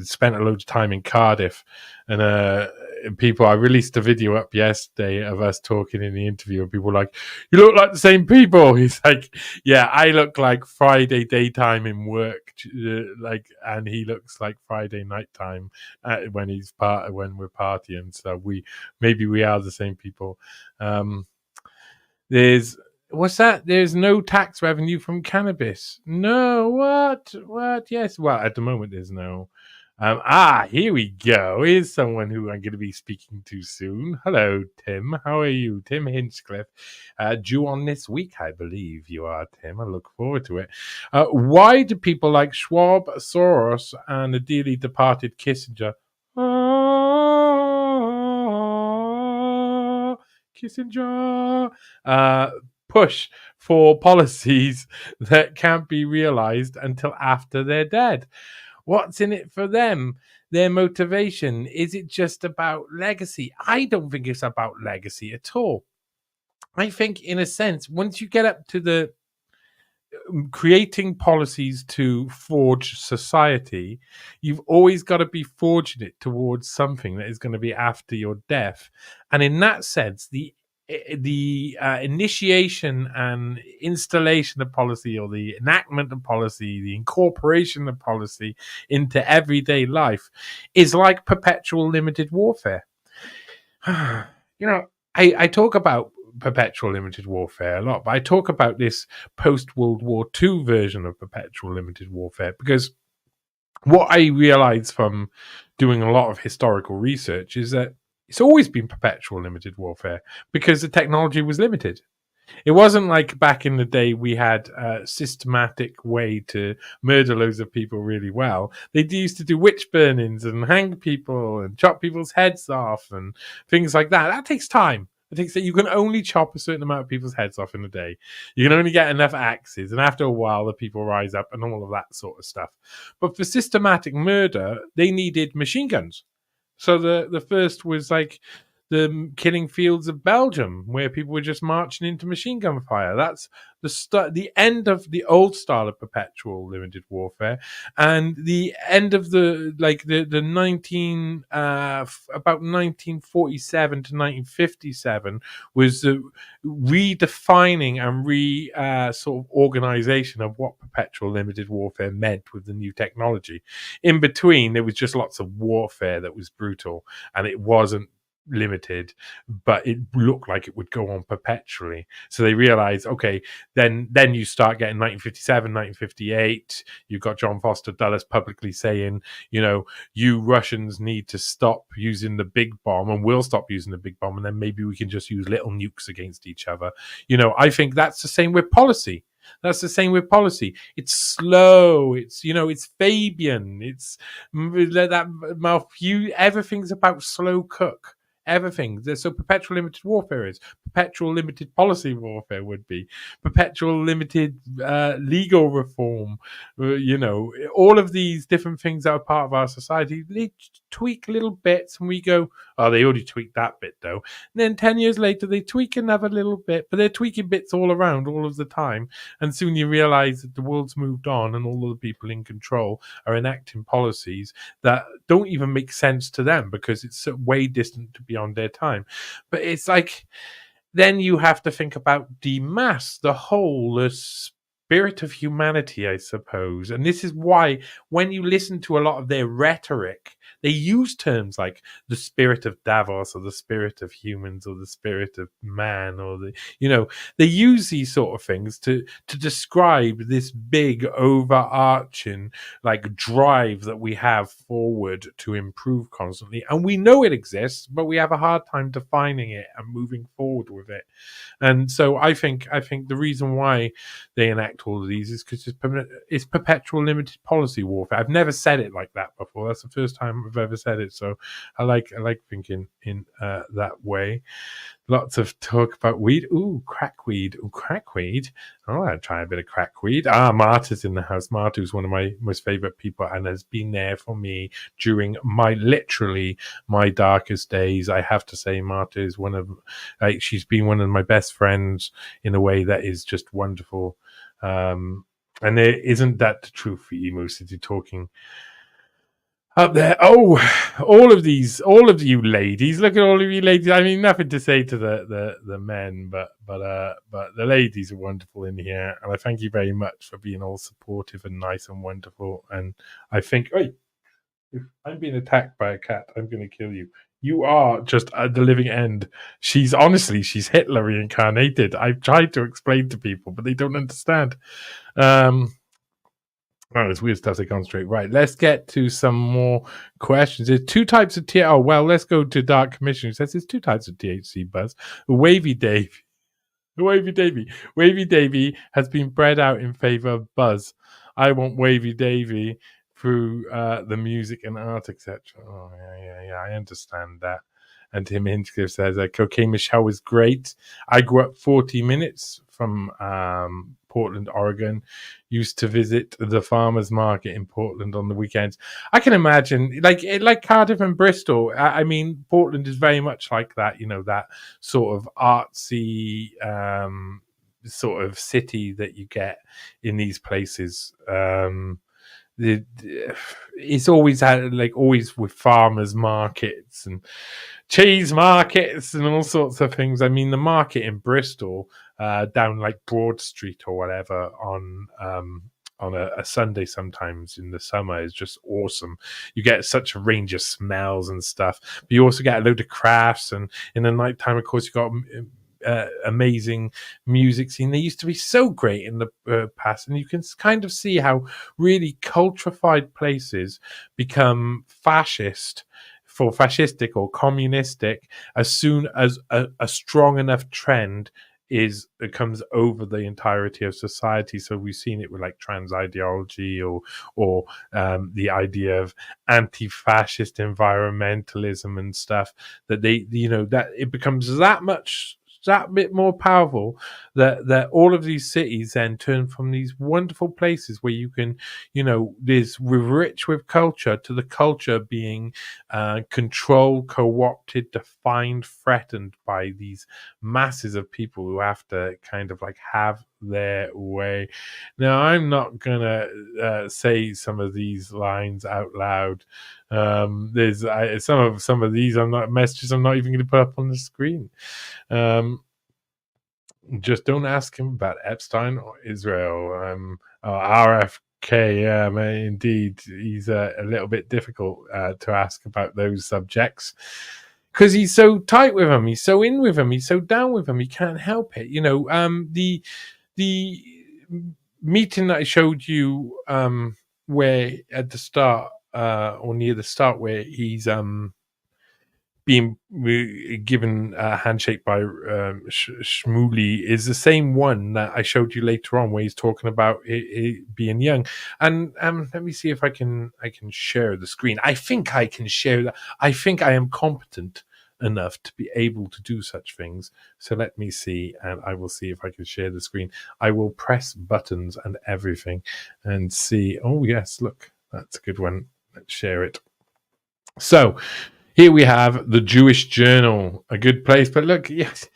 spent a load of time in Cardiff, and people. I released a video up yesterday of us talking in the interview, and people were like, "You look like the same people." He's like, "Yeah, I look like Friday daytime in work, and he looks like Friday nighttime when we're partying." So maybe we are the same people. What's that? There's no tax revenue from cannabis. No, what? Yes. Well, at the moment, there's no. Here we go. Here's someone who I'm going to be speaking to soon. Hello, Tim. How are you? Tim Hinchcliffe. Due on this week, I believe you are, Tim. I look forward to it. Why do people like Schwab, Soros, and the dearly departed Kissinger? Kissinger. Push for policies that can't be realized until after they're dead. What's in it for them? Their motivation? Is it just about legacy? I don't think it's about legacy at all. I think, in a sense, once you get up to the creating policies to forge society, you've always got to be forging it towards something that is going to be after your death. And in that sense, the initiation and installation of policy, or the enactment of policy, the incorporation of policy into everyday life, is like perpetual limited warfare. I talk about perpetual limited warfare a lot, but I talk about this post-World War II version of perpetual limited warfare because what I realized from doing a lot of historical research is that it's always been perpetual limited warfare because the technology was limited. It wasn't like back in the day we had a systematic way to murder loads of people really well. They used to do witch burnings and hang people and chop people's heads off and things like that. That takes time. It takes that you can only chop a certain amount of people's heads off in a day. You can only get enough axes, and after a while, the people rise up and all of that sort of stuff. But for systematic murder, they needed machine guns. So the first was like the killing fields of Belgium, where people were just marching into machine gun fire. That's the end of the old style of perpetual limited warfare, and the end of the about 1947 to 1957 was the redefining and sort of organization of what perpetual limited warfare meant with the new technology. In between, there was just lots of warfare that was brutal, and it wasn't limited, but it looked like it would go on perpetually. So they realized, okay, then you start getting 1957, 1958. You've got John Foster Dulles publicly saying, you Russians need to stop using the big bomb, and we'll stop using the big bomb, and then maybe we can just use little nukes against each other. I think that's the same with policy. That's the same with policy. It's slow. It's Fabian. It's that everything's about slow cook. Everything. So perpetual limited warfare is. Perpetual limited policy warfare would be. Perpetual limited legal reform. All of these different things that are part of our society, they tweak little bits and we go, oh, they already tweaked that bit though. And then 10 years later, they tweak another little bit, but they're tweaking bits all around all of the time. And soon you realize that the world's moved on and all of the people in control are enacting policies that don't even make sense to them because it's way distant beyond their time. But it's like, then you have to think about the mass, the whole, the spirit of humanity, I suppose. And this is why when you listen to a lot of their rhetoric, they use terms like the spirit of Davos or the spirit of humans or the spirit of man, or they use these sort of things to describe this big overarching drive that we have forward to improve constantly. And we know it exists, but we have a hard time defining it and moving forward with it. And so I think the reason why they enact liked all of these is because it's perpetual limited policy warfare. I've never said it like that before. That's the first time I've ever said it. So I like thinking in that way. Lots of talk about weed. Ooh, crack weed. Ooh, crack weed. Oh, I'll try a bit of crack weed. Marta's in the house. Marta's one of my most favorite people and has been there for me during literally my darkest days. I have to say, Marta is she's been one of my best friends in a way that is just wonderful. And isn't that the truth for Emo City talking up there? Oh, all of you ladies, look at all of you ladies. I mean, nothing to say to the men, but the ladies are wonderful in here, and I thank you very much for being all supportive and nice and wonderful. And I think, if I'm being attacked by a cat, I'm going to kill you. You are just at the living end. She's Hitler reincarnated. I've tried to explain to people, but they don't understand. Oh, it's weird stuff. They concentrate. Right, let's get to some more questions. There's two types of THC. Oh, well, let's go to Dark Commission. It says there's two types of THC buzz. Wavy Davy has been bred out in favor of buzz. I want Wavy Davy through the music and art, etc. Oh, yeah, I understand that. And Tim Hinchcliffe says, Cocaine Michelle was great. I grew up 40 minutes from Portland, Oregon. Used to visit the farmers market in Portland on the weekends. I can imagine, like Cardiff and Bristol. I mean, Portland is very much like that. That sort of artsy sort of city that you get in these places. It's always always with farmers markets and cheese markets and all sorts of things. I mean, the market in Bristol, down like Broad Street or whatever on a Sunday sometimes in the summer is just awesome. You get such a range of smells and stuff, but you also get a load of crafts, and in the nighttime, of course, you got amazing music scene. They used to be so great in the past, and you can kind of see how really cultrified places become fascistic or communistic as soon as a strong enough trend comes over the entirety of society. So we've seen it with like trans ideology or the idea of anti-fascist environmentalism and stuff, that that it becomes that bit more powerful that all of these cities then turn from these wonderful places where you can, there's rich with culture, to the culture being controlled, co-opted, defined, threatened by these masses of people who have to kind of like have their way. Now, I'm not gonna say some of these lines out loud. There's some of these messages I'm not even going to put up on the screen. Just don't ask him about Epstein or Israel. RFK, yeah, indeed, he's a little bit difficult to ask about those subjects because he's so tight with him, he's so in with him, he's so down with him, he can't help it. The meeting that I showed you, where at the start or near the start, where he's being given a handshake by Shmuley, is the same one that I showed you later on, where he's talking about it being young. And let me see if I can share the screen. I think I can share that. I think I am competent enough to be able to do such things. So let me see, and I will see if I can share the screen. I will press buttons and everything and see. Oh yes, look, that's a good one. Let's share it. So here we have the Jewish Journal, a good place. But look, yes,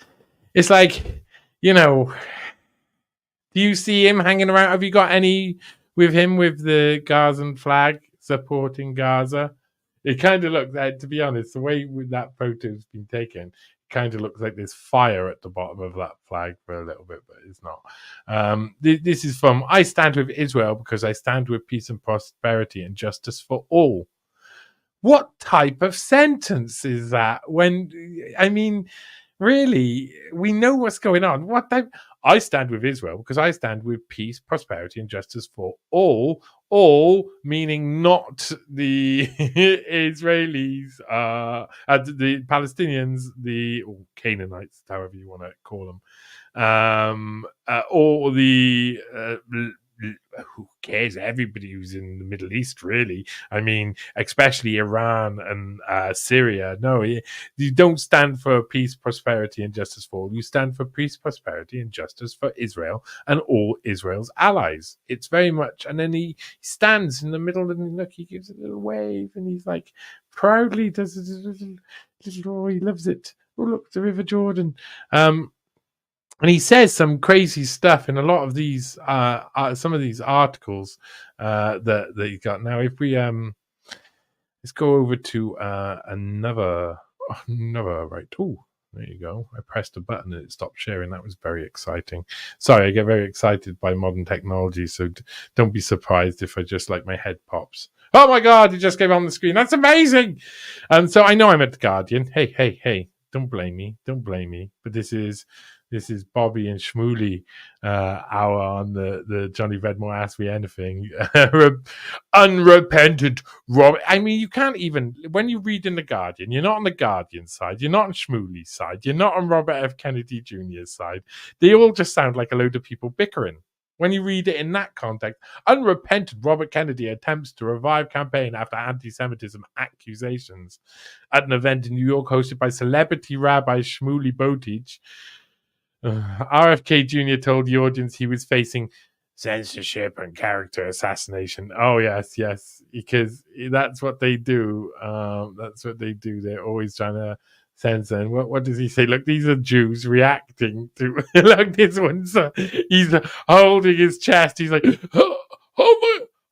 it's like, do you see him hanging around? Have you got any with him with the Gazan flag supporting Gaza? It kind of looks like, to be honest, the way that photo has been taken, it kind of looks like there's fire at the bottom of that flag for a little bit, but it's not. This is from, I stand with Israel because I stand with peace and prosperity and justice for all. What type of sentence is that? Really, we know what's going on. What type? I stand with Israel because I stand with peace, prosperity, and justice for all. All meaning not the Israelis, the Palestinians, the Canaanites, however you want to call them. All the who cares? Everybody who's in the Middle East, really. I mean, especially Iran and Syria. No, you don't stand for peace, prosperity, and justice for all. You stand for peace, prosperity, and justice for Israel and all Israel's allies. It's very much. And then he stands in the middle, and look, he gives a little wave, and he's like proudly does it. Oh, he loves it. Oh, look, the River Jordan. And he says some crazy stuff in a lot of these, some of these articles that he got. Now, if we let's go over to another right. Oh, there you go. I pressed a button and it stopped sharing. That was very exciting. Sorry, I get very excited by modern technology, so don't be surprised if I just like my head pops. Oh my God! It just came on the screen. That's amazing. So I know I'm at the Guardian. Hey! Don't blame me. But this is Bobby and Shmuley hour on the Johnny Vedmore Ask Me Anything. Unrepentant Rob. I mean, you can't even, when you read in the Guardian, you're not on the Guardian side, you're not on Shmuley's side, you're not on Robert F. Kennedy Jr.'s side. They all just sound like a load of people bickering. When you read it in that context, unrepentant Robert Kennedy attempts to revive campaign after anti-Semitism accusations at an event in New York hosted by celebrity Rabbi Shmuley Botich. RFK Jr. told the audience he was facing censorship and character assassination. Oh, yes, because that's what they do. They're always trying to censor. And what does he say? Look, these are Jews reacting to. Look, this one's. He's holding his chest. He's like,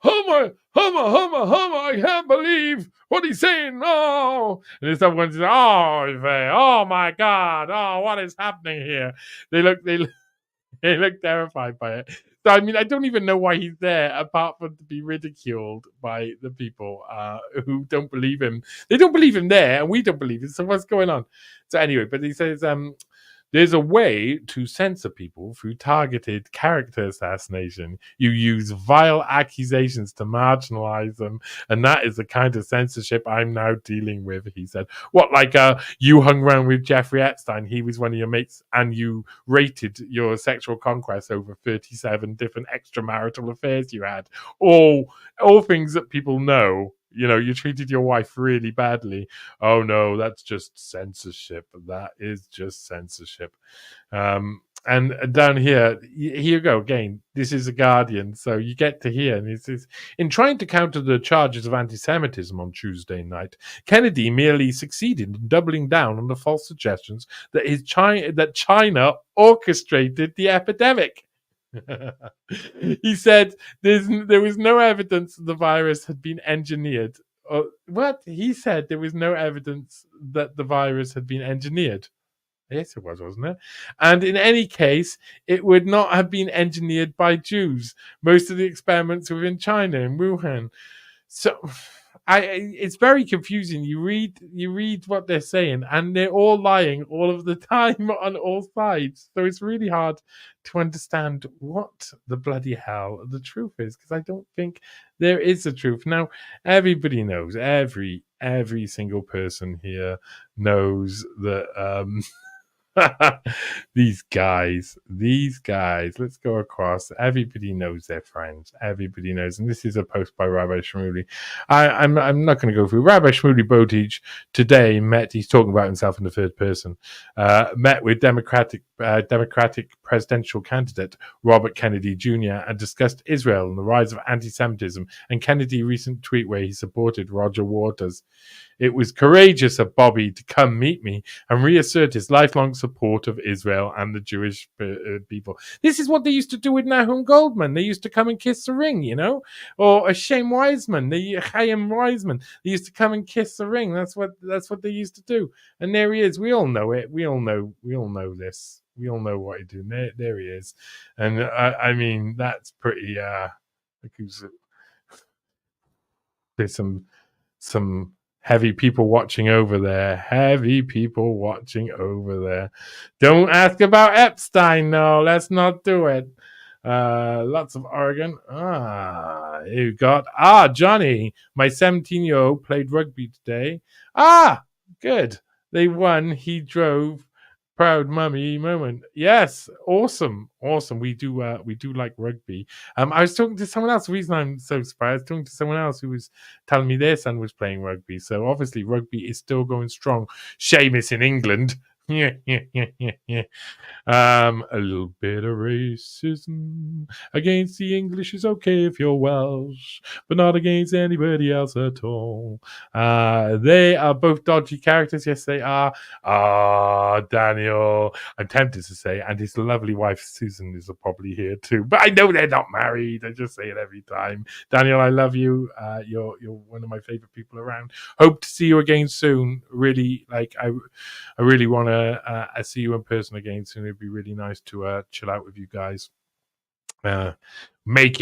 Homer, I can't believe what he's saying. No. And this other one's, oh my God. Oh, what is happening here? They look terrified by it. So, I mean, I don't even know why he's there, apart from to be ridiculed by the people who don't believe him. They don't believe him there, and we don't believe it. So what's going on? So anyway, but he says there's a way to censor people through targeted character assassination. You use vile accusations to marginalize them, and that is the kind of censorship I'm now dealing with, he said. What, like you hung around with Jeffrey Epstein, he was one of your mates, and you rated your sexual conquest over 37 different extramarital affairs you had. All things that people know. You know, you treated your wife really badly. Oh, no, that's just censorship. That is just censorship. And down here you go again. This is a Guardian, so you get to hear. And it says, in trying to counter the charges of anti-Semitism on Tuesday night, Kennedy merely succeeded in doubling down on the false suggestions that China orchestrated the epidemic. He said there was no evidence the virus had been engineered. What? He said there was no evidence that the virus had been engineered. Yes, it was, wasn't it? And in any case, it would not have been engineered by Jews. Most of the experiments were in China, in Wuhan. So it's very confusing. You read what they're saying, and they're all lying all of the time on all sides. So it's really hard to understand what the bloody hell the truth is, because I don't think there is a truth. Now, everybody knows, every single person here knows that these guys, let's go across. Everybody knows their friends. Everybody knows. And this is a post by Rabbi Shmuley. I'm not going to go through. Rabbi Shmuley Botich today he's talking about himself in the third person, met with Democratic presidential candidate Robert Kennedy Jr. and discussed Israel and the rise of anti-Semitism and Kennedy's recent tweet where he supported Roger Waters. It was courageous of Bobby to come meet me and reassert his lifelong support of Israel and the Jewish people. This is what they used to do with Nahum Goldman. They used to come and kiss the ring, you know, or Chaim Weizmann. They used to come and kiss the ring. That's what they used to do. And there he is. We all know it. We all know this. We all know what he did. There he is. And I mean, that's pretty. There's some heavy people watching over there. Don't ask about Epstein. No, let's not do it. Lots of Oregon. You got Johnny, my 17-year-old played rugby today. Good. They won. He drove proud mummy moment. Yes, awesome. We do like rugby. I was talking to someone else. The reason I'm so surprised, I was talking to someone else who was telling me their son was playing rugby. So obviously rugby is still going strong. Seamus in England. Yeah. A little bit of racism against the English is okay if you're Welsh, but not against anybody else at all. They are both dodgy characters. Yes, they are. Daniel, I'm tempted to say, and his lovely wife Susan is probably here too, but I know they're not married. I just say it every time. Daniel, I love you. You're one of my favorite people around. Hope to see you again soon. Really, I really want to see you in person again soon. It'd be really nice to chill out with you guys. Let's make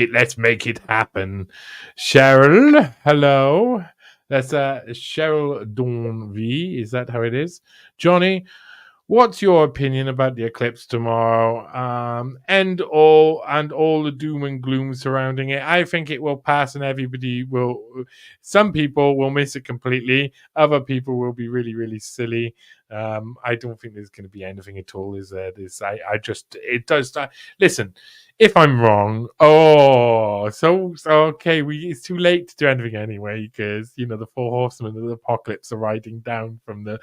it happen. Cheryl, hello. That's Cheryl Dawn V. Is that how it is? Johnny, what's your opinion about the eclipse tomorrow? And all the doom and gloom surrounding it. I think it will pass, and everybody will. Some people will miss it completely. Other people will be really, really silly. I don't think there's going to be anything at all. Is there? It does. Listen, if I'm wrong, so okay. It's too late to do anything anyway, because the 4 horsemen of the apocalypse are riding down from the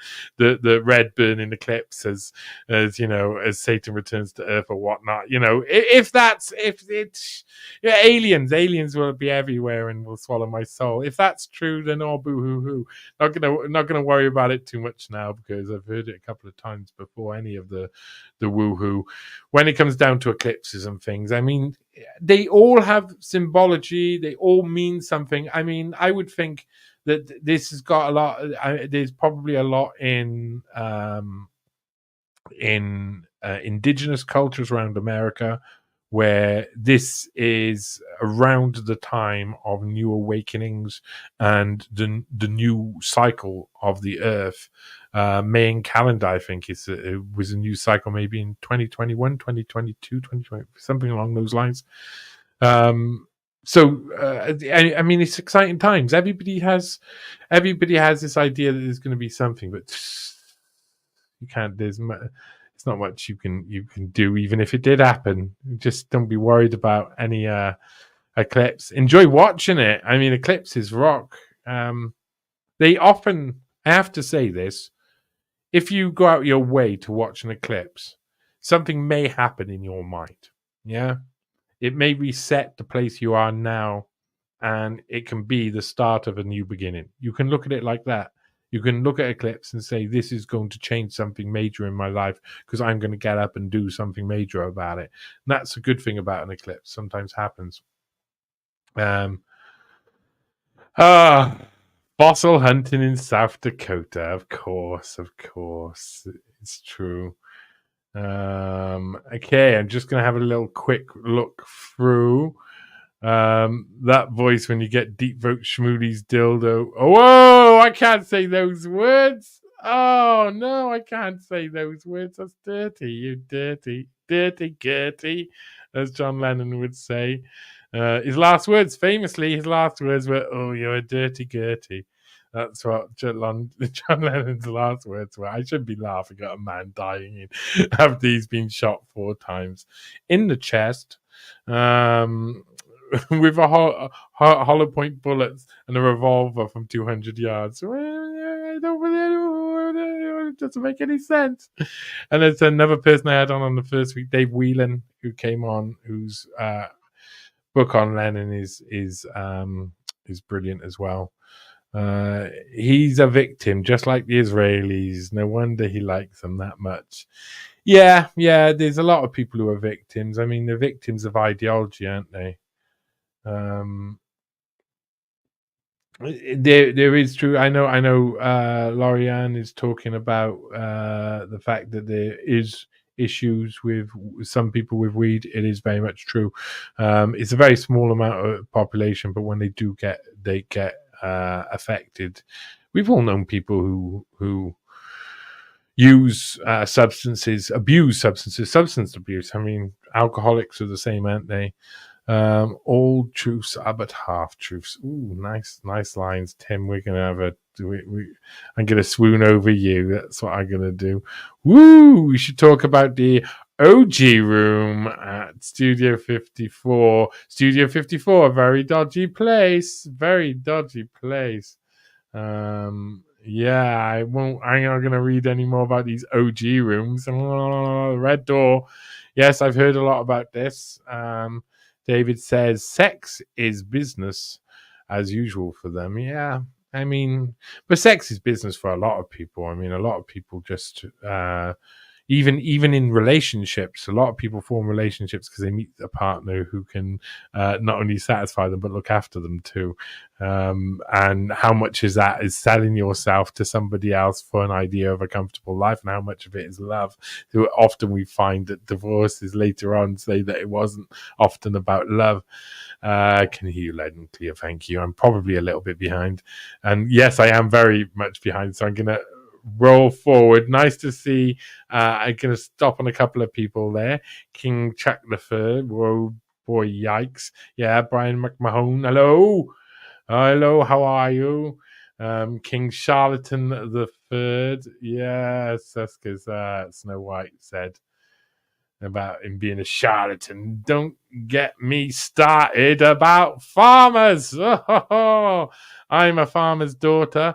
red burning eclipse as Satan returns to Earth or whatnot. If aliens will be everywhere and will swallow my soul. If that's true, then boo hoo hoo. Not gonna worry about it too much now, because I've heard it a couple of times before. Any of the woohoo when it comes down to eclipses and things. I mean, they all have symbology. They all mean something. I mean, I would think that this has got a lot. There's probably a lot in indigenous cultures around America, where this is around the time of new awakenings and the new cycle of the Earth. Mayan calendar, I think, it was a new cycle, maybe in 2021, 2022, 2020, something along those lines. I mean, it's exciting times. Everybody has this idea that there's going to be something, but you can't. It's not much you can do, even if it did happen. Just don't be worried about any eclipse. Enjoy watching it. I mean, eclipses rock. They often, I have to say this, if you go out your way to watch an eclipse, something may happen in your mind. Yeah, it may reset the place you are now, and it can be the start of a new beginning. You can look at it like that. You can look at eclipse and say, this is going to change something major in my life, because I'm going to get up and do something major about it. And that's a good thing about an eclipse. Sometimes happens. Fossil hunting in South Dakota. Of course. It's true. Okay, I'm just going to have a little quick look through. That voice when you get deep vote Shmuley's dildo. Oh, whoa, I can't say those words. Oh no, I can't say those words. That's dirty. You dirty Gertie, as John Lennon would say. His last words were, "Oh, you're a dirty Gertie." That's what John Lennon's last words were. I should be laughing at a man dying after he's been shot 4 times in the chest. With a hollow point bullets and a revolver from 200 yards. It doesn't make any sense. And there's another person I had on the first week, Dave Whelan, who came on, whose book on Lennon is brilliant as well. He's a victim, just like the Israelis. No wonder he likes them that much. Yeah, there's a lot of people who are victims. I mean, they're victims of ideology, aren't they? There is true. I know. Lorianne is talking about the fact that there is issues with some people with weed. It is very much true. It's a very small amount of population, but when they get affected. We've all known people who use substance abuse. I mean, alcoholics are the same, aren't they? All truths are but half truths. Ooh, nice lines, Tim. We're gonna have I'm gonna swoon over you. That's what I'm gonna do. Woo! We should talk about the OG room at Studio 54. Studio 54, a very dodgy place. Very dodgy place. Yeah, I'm not gonna read any more about these OG rooms. Red Door. Yes, I've heard a lot about this. David says sex is business as usual for them. Yeah, I mean, but sex is business for a lot of people. I mean, a lot of people just even in relationships, a lot of people form relationships because they meet a partner who can not only satisfy them but look after them too. And how much is that is selling yourself to somebody else for an idea of a comfortable life, and how much of it is love? So often we find that divorces later on say that it wasn't often about love. Can hear you loud and clear, thank you. I'm probably a little bit behind, and yes, I am very much behind, so I'm gonna roll forward. Nice to see. I'm gonna stop on a couple of people there. King Chuck the Third. Whoa, boy, yikes! Yeah, Brian McMahon. Hello. How are you? King Charlatan the Third. Yes, that's because Snow White said about him being a charlatan. Don't get me started about farmers. Oh, I'm a farmer's daughter.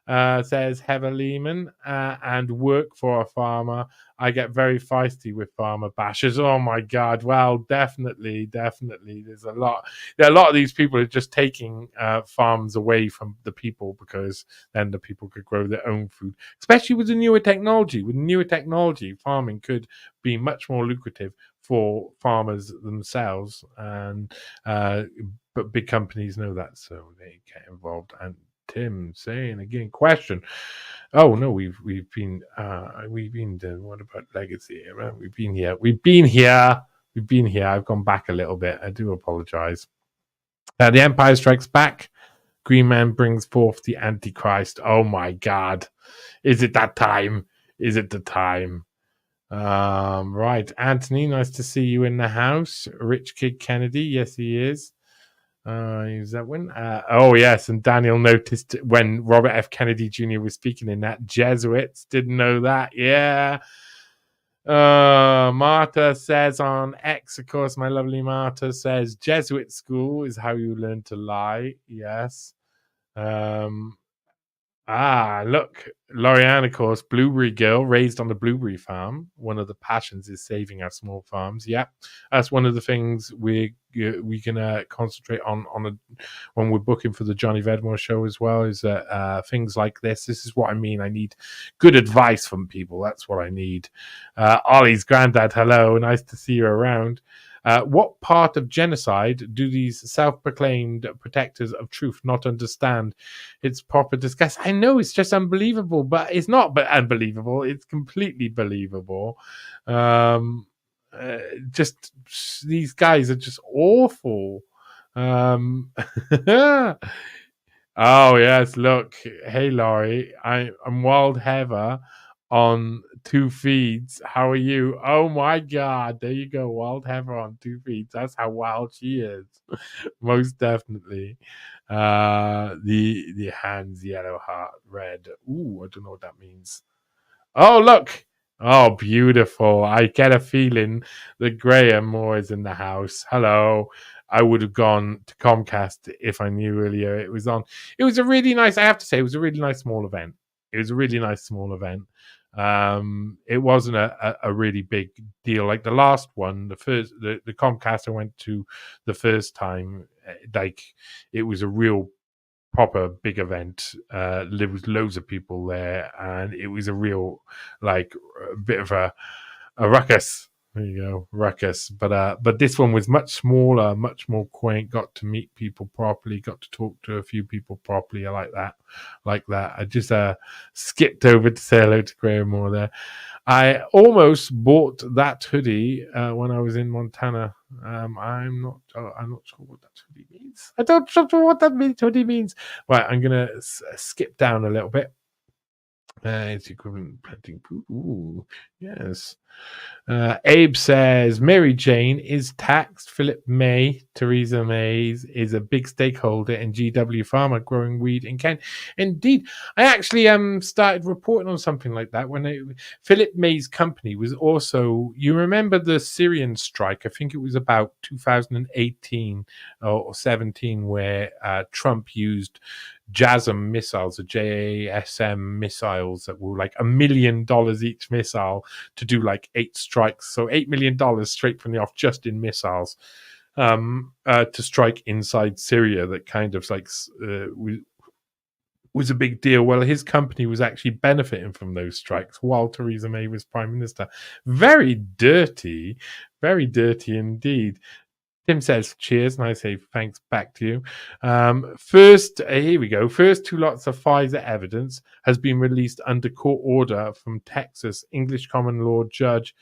Says Heather Lehman, and work for a farmer. I get very feisty with farmer bashers. Oh my God. Well, definitely. There's a lot of these people are just taking farms away from the people, because then the people could grow their own food, especially with the newer technology. With newer technology, farming could be much more lucrative for farmers themselves, and but big companies know that, so they get involved. And Tim saying again, question. Oh no, we've been what about legacy? We've been here. I've gone back a little bit. I do apologize. The Empire Strikes Back. Green Man brings forth the Antichrist. Oh my God, is it that time? Is it the time? Right, Anthony, nice to see you in the house. Rich Kid Kennedy, yes he is. Is that one? Oh yes, and Daniel noticed when Robert F. Kennedy Jr. was speaking in that. Jesuits, didn't know that. Yeah. Marta says on X, of course, my lovely Marta says Jesuit school is how you learn to lie. Yes. Look, Lorianne, of course, blueberry girl, raised on the blueberry farm. One of the passions is saving our small farms. Yeah, that's one of the things we can concentrate on when we're booking for the Johnny Vedmore show as well. Is things like this. This is what I mean. I need good advice from people. That's what I need. Ollie's granddad, hello, nice to see you around. What part of genocide do these self-proclaimed protectors of truth not understand? It's proper disgust. I know, it's just unbelievable, but it's not but unbelievable. It's completely believable. Just these guys are just awful. Oh yes, look. Hey Laurie, I'm Wild Heather on 2 feeds. How are you? Oh my God, there you go. Wild Heather on 2 feeds. That's how wild she is. Most definitely. The hands, yellow, heart, red. Ooh, I don't know what that means. Oh, look. Oh, beautiful. I get a feeling that Graham Moore is in the house. Hello. I would have gone to Comcast if I knew earlier it was on. It was a really nice, I have to say, it was a really nice small event. It wasn't a really big deal like the last one. The Comcast I went to the first time, like it was a real proper big event. There was loads of people there, and it was a real like a bit of a ruckus. There you go, ruckus. But this one was much smaller, much more quaint. Got to meet people properly. Got to talk to a few people properly. I like that. I just skipped over to say hello to Graham Moore there. I almost bought that hoodie when I was in Montana. I'm not sure what that hoodie means. I don't know what that hoodie means. Right, I'm gonna skip down a little bit. It's equivalent planting. Ooh, yes. Abe says Mary Jane is taxed. Philip May, Theresa May, is a big stakeholder in GW Pharma growing weed in Kent. Indeed, I actually started reporting on something like that when Philip May's company was also. You remember the Syrian strike? I think it was about 2018 or 17, where Trump used JASM missiles, the JASM missiles that were like $1 million each missile to do like 8 strikes. So $8 million straight from the off just in missiles to strike inside Syria. That kind of like was a big deal. Well, his company was actually benefiting from those strikes while Theresa May was prime minister. Very dirty indeed. Tim says, cheers, and I say thanks back to you. First, here we go. First 2 lots of Pfizer evidence has been released under court order from Texas English common law judge.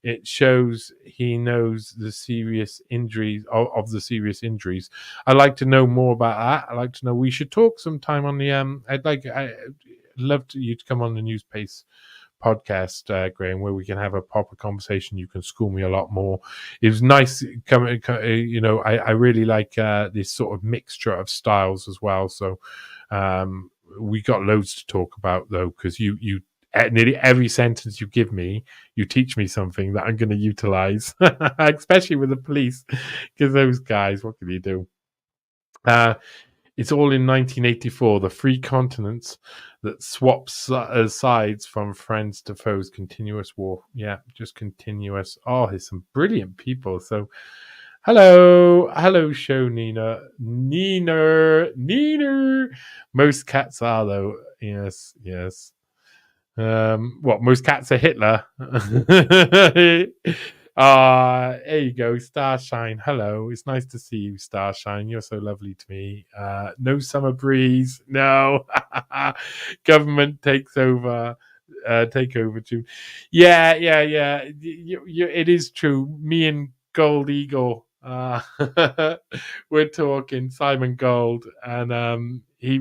It shows he knows the serious injuries of the serious injuries. I'd like to know more about that. I'd like to know. We should talk sometime on the. I'd love you to come on the Newspace podcast, Graham, where we can have a proper conversation. You can school me a lot more. It was nice coming. I really like this sort of mixture of styles as well. So we got loads to talk about though, because you nearly every sentence you give me, you teach me something that I'm going to utilize, especially with the police, because those guys, what can you do? It's all in 1984, the free continents that swaps sides from friends to foes. Continuous war. Yeah, just continuous. Oh, there's some brilliant people. So, hello, show Nina. Most cats are, though. Yes. What, most cats are Hitler? There you go, Starshine. Hello, it's nice to see you, Starshine. You're so lovely to me. No summer breeze. No. Government takes over. Take over too. Yeah. It is true. Me and Gold Eagle. We're talking Simon Gold, and he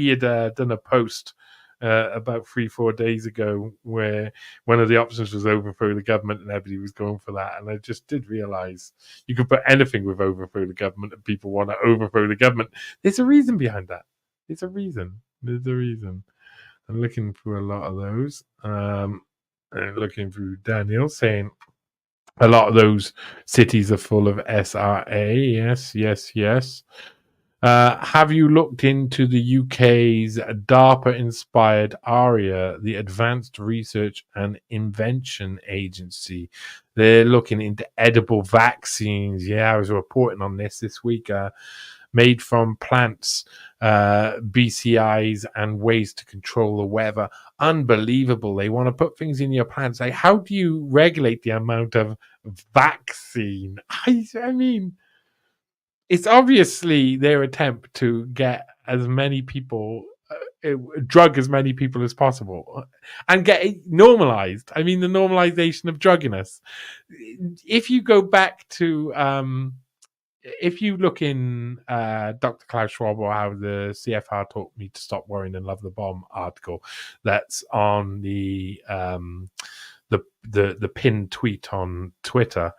had done a post about 3-4 days ago where one of the options was overthrow the government, and everybody was going for that. And I just did realize you could put anything with overthrow the government, and people want to overthrow the government. There's a reason behind that. There's a reason. I'm looking through a lot of those. And looking through Daniel saying a lot of those cities are full of SRA. Yes. Have you looked into the UK's DARPA-inspired ARIA, the Advanced Research and Invention Agency? They're looking into edible vaccines. Yeah, I was reporting on this week. Made from plants, BCIs, and ways to control the weather. Unbelievable. They want to put things in your plants. Like, how do you regulate the amount of vaccine? I mean, it's obviously their attempt to get as many people, drug as many people as possible, and get it normalized. I mean, the normalization of drugginess. If you go back to, if you look in Dr. Klaus Schwab, or how the CFR taught me to stop worrying and love the bomb article, that's on the pinned tweet on Twitter.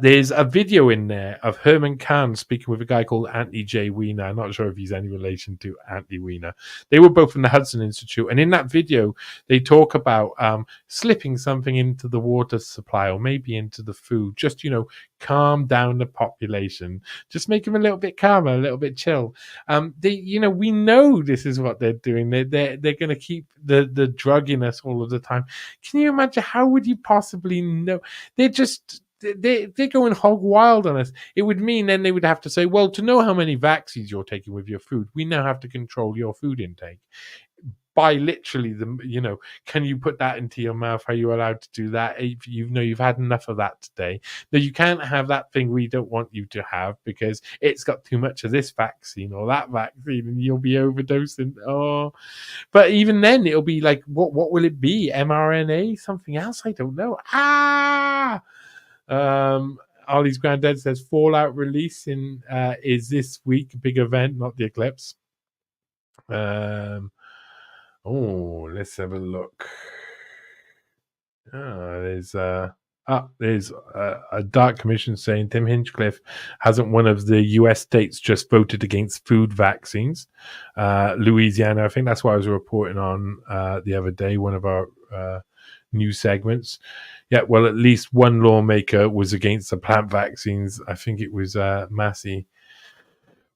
There's a video in there of Herman Kahn speaking with a guy called Anthony J. Weiner. I'm not sure if he's any relation to Anthony Weiner. They were both from the Hudson Institute. And in that video, they talk about slipping something into the water supply, or maybe into the food. Just, calm down the population. Just make them a little bit calmer, a little bit chill. We know this is what they're doing. They're going to keep the drugginess all of the time. Can you imagine? How would you possibly know? They're going hog wild on us. It would mean then they would have to say, well, to know how many vaccines you're taking with your food, we now have to control your food intake by literally can you put that into your mouth? Are you allowed to do that? If you've had enough of that today. No, you can't have that thing we don't want you to have because it's got too much of this vaccine or that vaccine, and you'll be overdosing. Oh, but even then it'll be like, what will it be? mRNA? Something else? I don't know. Ollie's granddad says Fallout release is this week. Big event, not the Eclipse. Let's have a look. There's a dark commission saying Tim Hinchcliffe hasn't one of the US states just voted against food vaccines. Louisiana, I think that's what I was reporting on the other day, one of our news segments. Yeah, well, at least one lawmaker was against the plant vaccines. I think it was Massey.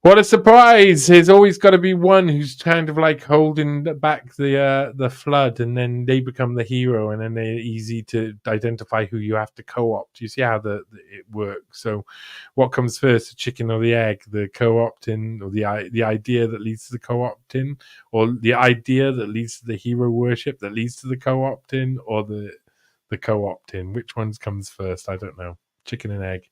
What a surprise! There's always got to be one who's kind of like holding back the flood, and then they become the hero, and then they're easy to identify who you have to co-opt. You see how it works. So, what comes first, the chicken or the egg? The co-opting, or the idea that leads to the co-opting, or the idea that leads to the hero worship that leads to the co-opting, or the co-opting? Which ones comes first? I don't know. Chicken and egg.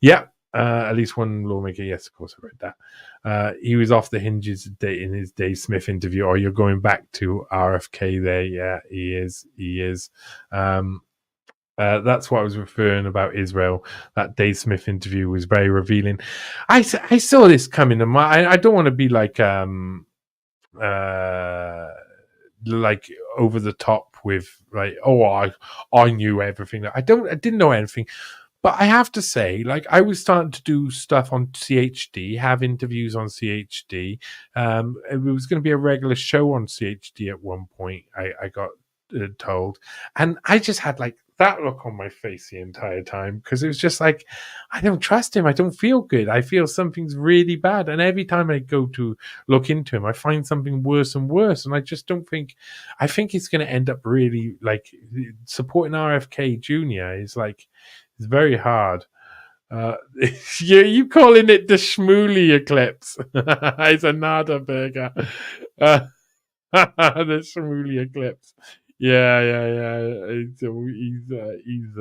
Yeah. At least one lawmaker. Yes, of course, I read that. He was off the hinges in his Dave Smith interview. Or you're going back to RFK there. Yeah, he is. He is. That's what I was referring about Israel. That Dave Smith interview was very revealing. I saw this coming. I don't want to be like over the top with like, oh, I knew everything. I didn't know anything. But I have to say, like, I was starting to do stuff on CHD, have interviews on CHD. It was going to be a regular show on CHD at one point, I got told. And I just had, like, that look on my face the entire time, because it was just like, I don't trust him. I don't feel good. I feel something's really bad. And every time I go to look into him, I find something worse and worse. And I just don't think, I think it's going to end up really, like, supporting RFK Jr. is like, it's very hard. You calling it the Shmuley Eclipse? It's a nada burger. The Shmuley Eclipse. Yeah. He's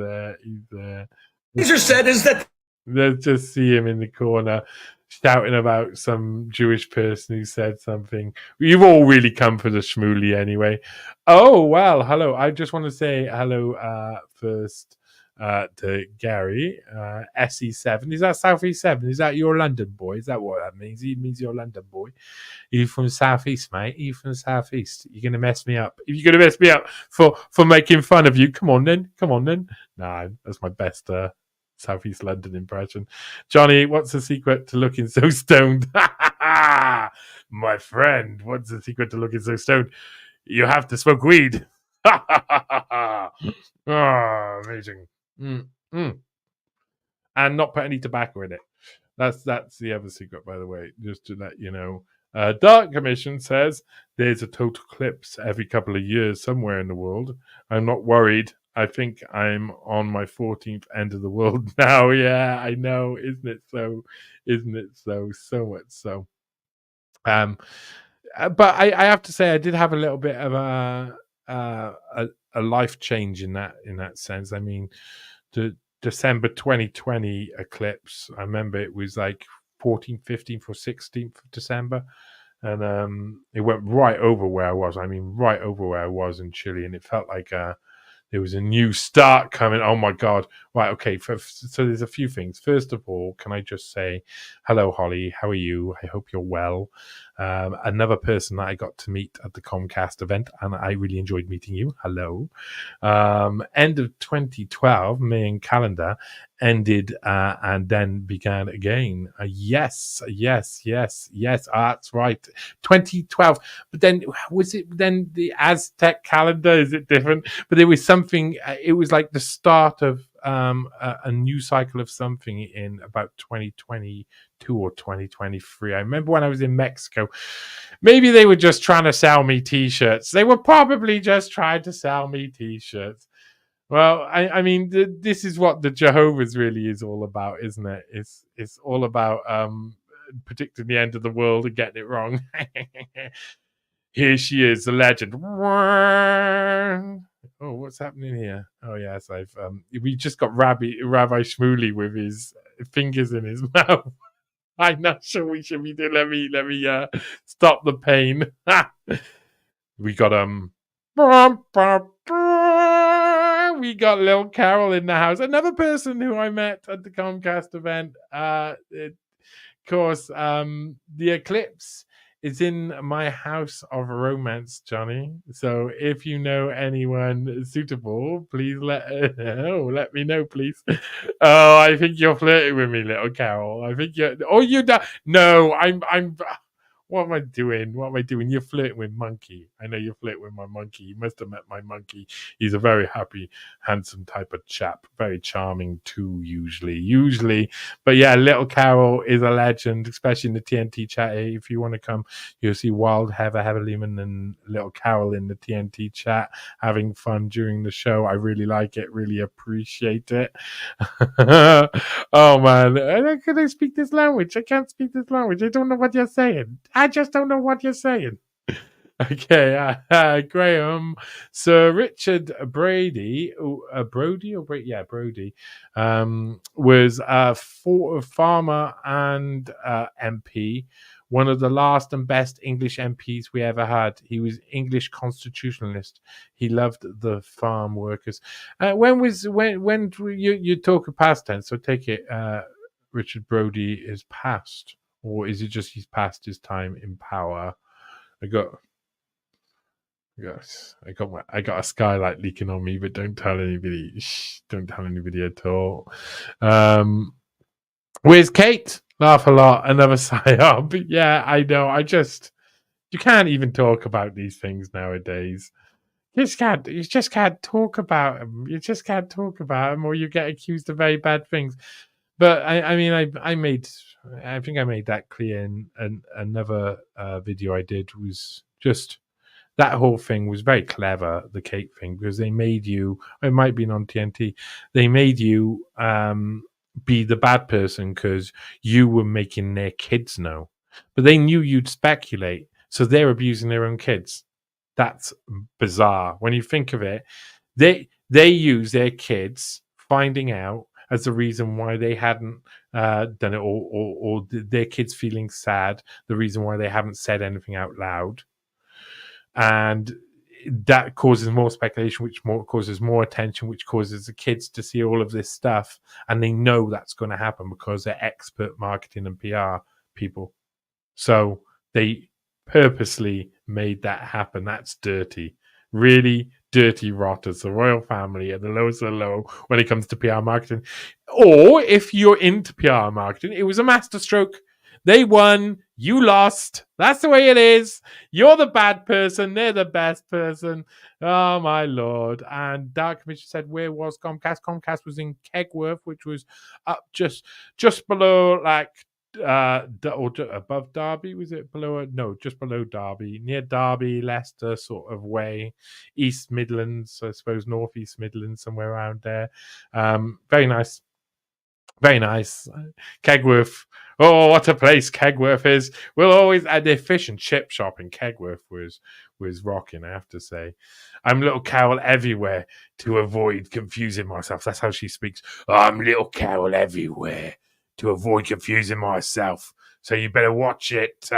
there. Caesar said is that. Let's just see him in the corner shouting about some Jewish person who said something. You've all really come for the Shmuley anyway. Oh, well, hello. I just want to say hello first. To Gary, SE7. Is that Southeast 7? Is that your London boy? Is that what that means? He means your London boy. Are you from Southeast, mate? Are you from Southeast? You're going to mess me up. If you're going to mess me up for making fun of you, come on then. Nah, that's my best Southeast London impression. Johnny, what's the secret to looking so stoned? My friend, what's the secret to looking so stoned? You have to smoke weed. Amazing. And not put any tobacco in it. That's the other secret, by the way, just to let you know. Dark Commission says there's a total eclipse every couple of years somewhere in the world. I'm not worried. I think I'm on my 14th end of the world now. Yeah, I know. Isn't it so? So much so. But I have to say, I did have a little bit of a life change in that sense. I mean, the December 2020 eclipse, I remember it was like 14th, 15th, or 16th of December, and it went right over where I was. I mean, right over where I was in Chile, and it felt like there was a new start coming. Oh my God. Right. Okay. So there's a few things. First of all, can I just say, hello, Holly. How are you? I hope you're well. Another person that I got to meet at the Comcast event, and I really enjoyed meeting you. Hello. End of 2012, Mayan calendar ended and then began again. Yes. That's right. 2012. But then, was it then the Aztec calendar? Is it different? But there was something, it was like the start of a new cycle of something in about 2022 or 2023. I remember when I was in Mexico, maybe they were just trying to sell me t-shirts. They were probably just trying to sell me t-shirts. Well, I mean, this is what the Jehovah's really is all about, isn't it? It's all about predicting the end of the world and getting it wrong. Here she is, the legend. Oh, what's happening here? Oh yes, we just got Rabbi Shmuley with his fingers in his mouth. I'm not sure we should be doing. Let me stop the pain. We got we got Lil Carol in the house. Another person who I met at the Comcast event. Of course, the eclipse is in my house of romance, Johnny. So if you know anyone suitable, please let me know, please. Oh, I think you're flirting with me, little Carol. I think you're. Oh, you do. No, I'm. What am I doing? What am I doing? You're flirting with Monkey. I know you're flirting with my monkey. You must have met my monkey. He's a very happy, handsome type of chap. Very charming too, usually. But yeah, Little Carol is a legend, especially in the TNT chat. If you want to come, you'll see Wild Heather Lehman and Little Carol in the TNT chat having fun during the show. I really like it. Really appreciate it. Oh man, can I speak this language? I can't speak this language. I don't know what you're saying. I just don't know what you're saying. Okay, Graham, Sir Richard Brady, Brody, was a farmer and MP, one of the last and best English MPs we ever had. He was English constitutionalist. He loved the farm workers. When you talk of past tense, so take it Richard Brody is past, or is it just he's past his time in power? I got a skylight leaking on me, but don't tell anybody. Shh, don't tell anybody at all. Where's Kate? Laugh a lot. Another psyop. Yeah, I know. You can't even talk about these things nowadays. You just can't talk about them. You just can't talk about them, or you get accused of very bad things. But I think I made that clear in another video I did. Was just that whole thing was very clever, the Kate thing, because they made you, it might be on TNT, they made you be the bad person because you were making their kids know. But they knew you'd speculate, so they're abusing their own kids. That's bizarre. When you think of it, they use their kids finding out as the reason why they hadn't done it, or their kids feeling sad, the reason why they haven't said anything out loud. And that causes more speculation, which causes more attention, which causes the kids to see all of this stuff, and they know that's going to happen because they're expert marketing and PR people. So they purposely made that happen. That's dirty, really dirty rotters. The royal family are the lowest of the low when it comes to PR marketing. Or if you're into PR marketing, it was a masterstroke. They won, you lost. That's the way it is. You're the bad person, they're the best person. Oh my lord. And Dark Commission said, where was Comcast? Comcast was in Kegworth, which was up just below, like or above Derby. Was it below? No, just below Derby, near Derby, Leicester sort of way, East Midlands, I suppose, North East Midlands, somewhere around there. Very nice. Very nice. Kegworth. Oh, what a place Kegworth is. We'll always add the fish and chip shop in Kegworth was rocking, I have to say. I'm Little Carol everywhere to avoid confusing myself. That's how she speaks. I'm Little Carol everywhere to avoid confusing myself. So you better watch it.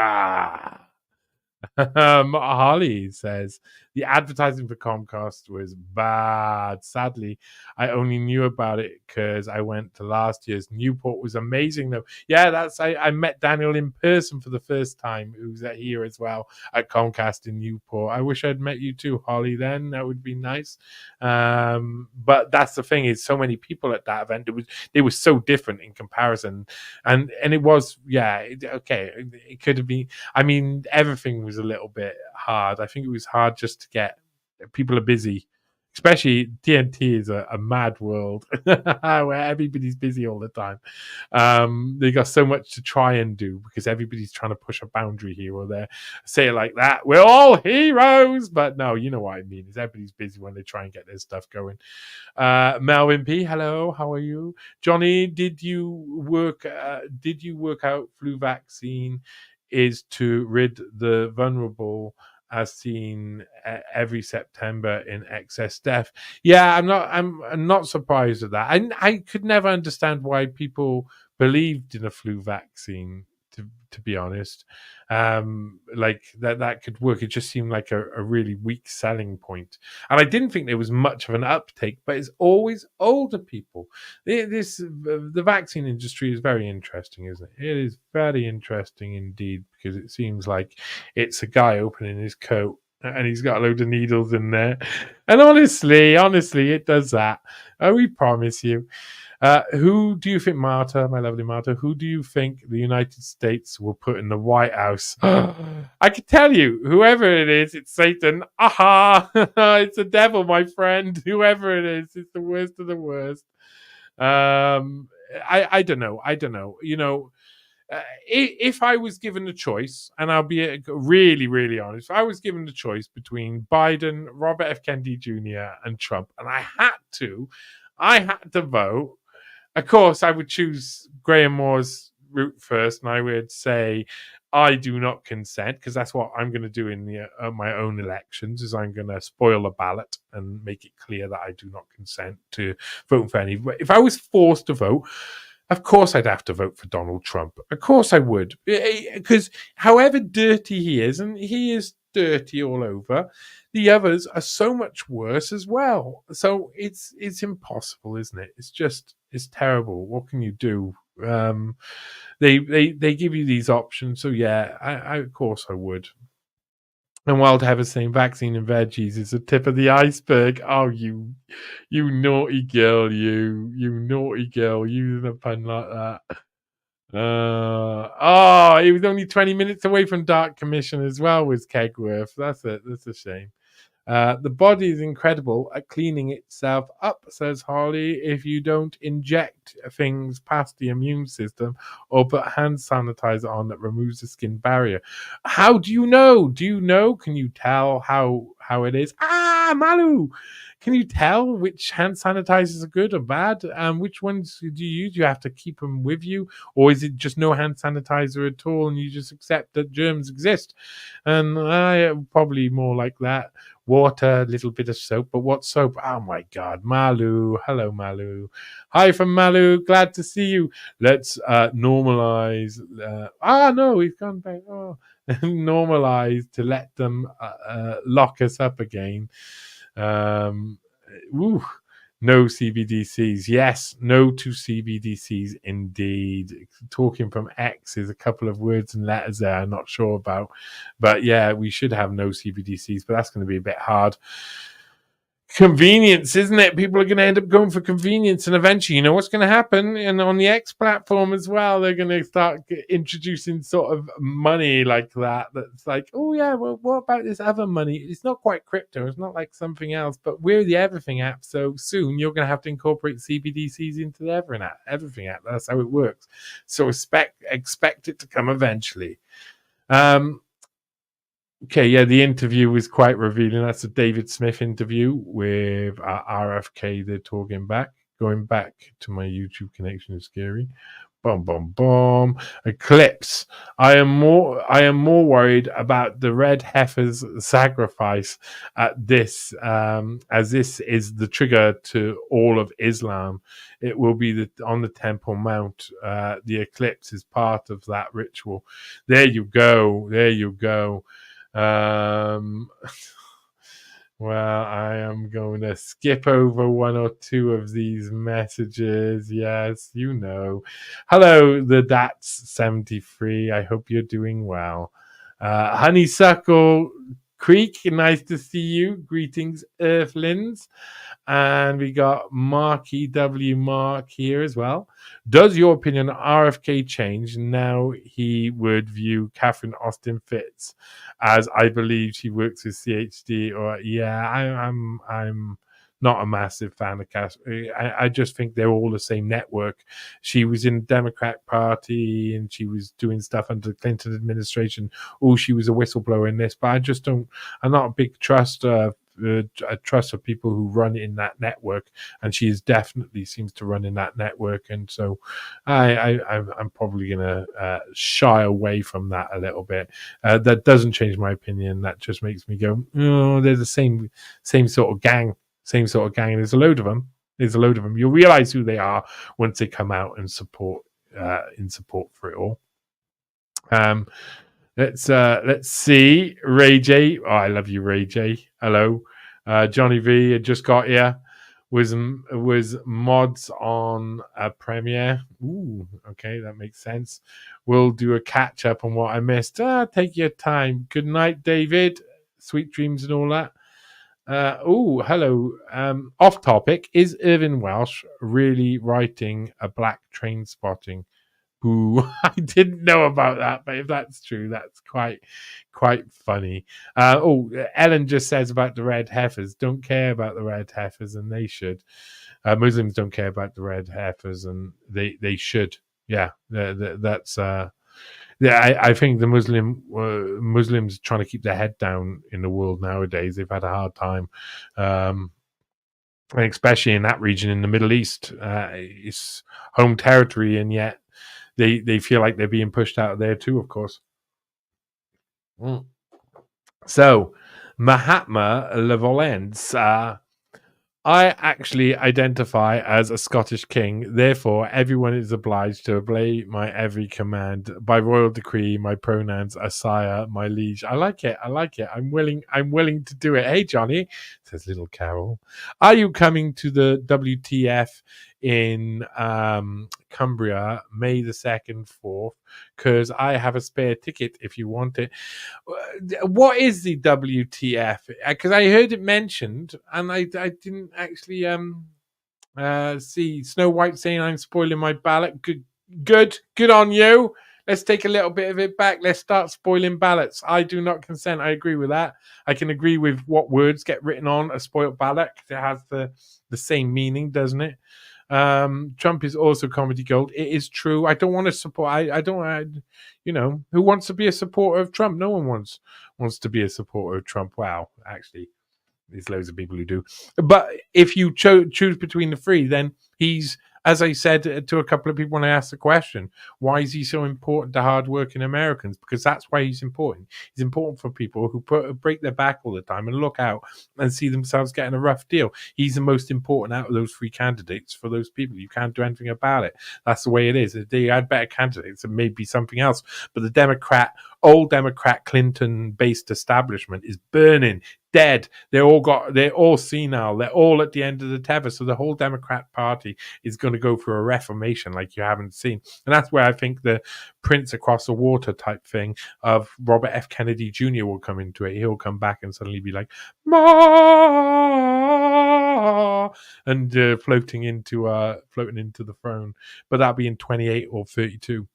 Holly says the advertising for Comcast was bad. Sadly, I only knew about it because I went to last year's. Newport was amazing though. Yeah, I met Daniel in person for the first time, who's here as well at Comcast in Newport. I wish I'd met you too, Holly, then. That would be nice. But that's the thing, is so many people at that event. They were so different in comparison. And it was, it could have been, I mean, everything was a little bit hard. I think it was hard just to get, people are busy, especially TNT is a mad world where everybody's busy all the time. They got so much to try and do because everybody's trying to push a boundary here or there. Say it like that, we're all heroes, but no, you know what I mean, is everybody's busy when they try and get their stuff going. Melvin P, hello, how are you? Johnny, did you work out flu vaccine is to rid the vulnerable, as seen every September in excess death? Yeah, I'm not surprised at that. I could never understand why people believed in a flu vaccine, to be honest. Like that could work. It just seemed like a really weak selling point. And I didn't think there was much of an uptake, but it's always older people. The vaccine industry is very interesting, isn't it? It is very interesting indeed, because it seems like it's a guy opening his coat and he's got a load of needles in there. And honestly, it does that. We promise you. Who do you think, Marta, my lovely Marta, who do you think the United States will put in the White House? I can tell you, whoever it is, it's Satan. Aha! It's the devil, my friend. Whoever it is, it's the worst of the worst. I don't know. You know, if I was given a choice, and I'll be really, really honest, if I was given the choice between Biden, Robert F. Kennedy Jr., and Trump, and I had to vote, of course, I would choose Graham Moore's route first, and I would say I do not consent, because that's what I'm going to do in the my own elections, is I'm going to spoil a ballot and make it clear that I do not consent to vote for any. If I was forced to vote, of course I'd have to vote for Donald Trump. Of course I would, because however dirty he is, and he is dirty all over, the others are so much worse as well. So it's impossible, isn't it? It's terrible. What can you do? They give you these options. So yeah, I of course I would. And Wild Heather saying vaccine and veggies is the tip of the iceberg. Oh, you naughty girl, you naughty girl, using a pun like that. He was only 20 minutes away from Dark Commission as well, was Kegworth. That's a shame. The body is incredible at cleaning itself up, says Holly, if you don't inject things past the immune system or put hand sanitizer on that removes the skin barrier. How do you know? Do you know? Can you tell how it is? Malu! Can you tell which hand sanitizers are good or bad? Which ones do you use? You have to keep them with you? Or is it just no hand sanitizer at all and you just accept that germs exist? And probably more like that. Water, a little bit of soap. But what soap? Oh my God. Malu. Hello, Malu. Hi from Malu. Glad to see you. Let's normalize. No, we've gone back. Normalize to let them lock us up again. No CBDCs. Yes, no to CBDCs indeed. Talking from X is a couple of words and letters there I'm not sure about. But yeah, we should have no CBDCs, but that's going to be a bit hard. Convenience, isn't it? People are going to end up going for convenience, and eventually, you know what's going to happen? And on the X platform as well, they're going to start introducing sort of money like that. That's like, oh yeah, well, what about this other money? It's not quite crypto. It's not like something else, but we're the Everything app. So soon you're going to have to incorporate CBDCs into the Everything app. That's how it works. So expect it to come eventually. Okay, yeah, the interview was quite revealing. That's a David Smith interview with RFK. They're going back to my YouTube connection is scary. Eclipse. I am more worried about the red heifer's sacrifice at this, as this is the trigger to all of Islam. It will be on the Temple Mount. The eclipse is part of that ritual. There you go. Well, I am going to skip over one or two of these messages. Yes, you know. Hello, the Dats 73. I hope you're doing well. Honeysuckle Creek, nice to see you. Greetings, Earthlings. And we got Marky W. Mark here as well. Does your opinion on RFK change now he would view Catherine Austin Fitz, as I believe she works with CHD? Or yeah, I'm not a massive fan of Catherine. I just think they're all the same network. She was in the Democrat Party and she was doing stuff under the Clinton administration. Oh, she was a whistleblower in this, but I just don't. I'm not a big trust of people who run in that network, and she definitely seems to run in that network, and so I'm probably gonna shy away from that a little bit. That doesn't change my opinion. That just makes me go, oh, they're the same sort of gang. There's a load of them. You'll realize who they are once they come out and support for it all. Let's see. Ray J. Oh, I love you, Ray J. Hello. Johnny V had just got here. Was mods on a premiere. Ooh, okay, that makes sense. We'll do a catch up on what I missed. Take your time. Good night, David. Sweet dreams and all that. Hello. Off topic. Is Irvin Welsh really writing a black train spotting? Boo. I didn't know about that, but if that's true, that's quite funny. Ellen just says about the red heifers. Don't care about the red heifers, and they should. Muslims don't care about the red heifers, and they should. Yeah, that's. I think the Muslims trying to keep their head down in the world nowadays. They've had a hard time, especially in that region in the Middle East. It's home territory, and yet they feel like they're being pushed out of there too, of course. So, Mahatma Levolens, I actually identify as a Scottish king, therefore everyone is obliged to obey my every command. By royal decree, my pronouns are sire, my liege. I like it. I'm willing to do it. Hey, Johnny, says little Carol. Are you coming to the WTF in Cumbria, May the 2nd, 4th? Because I have a spare ticket if you want it. What is the WTF? Because I heard it mentioned, and I didn't actually see Snow White saying I'm spoiling my ballot. Good on you. Let's take a little bit of it back. Let's start spoiling ballots. I do not consent. I agree with that. I can agree with what words get written on a spoiled ballot, because it has the same meaning, doesn't it? Trump is also comedy gold. It is true. I don't want to support. I don't. Who wants to be a supporter of Trump? No one wants to be a supporter of Trump. Wow, actually, there's loads of people who do. But if you choose between the three, then he's, as I said to a couple of people when I asked the question, why is he so important to hardworking Americans? Because that's why he's important. He's important for people who break their back all the time and look out and see themselves getting a rough deal. He's the most important out of those three candidates for those people. You can't do anything about it. That's the way it is. If they had better candidates, it may be something else. But the old Democrat Clinton-based establishment is burning, dead. They're all senile. They're all at the end of the tether. So the whole Democrat Party is going to go for a reformation like you haven't seen. And that's where I think the Prince Across the Water type thing of Robert F. Kennedy Jr. will come into it. He'll come back and suddenly be like, Ma! And floating into the throne. But that'll be in 28 or 32.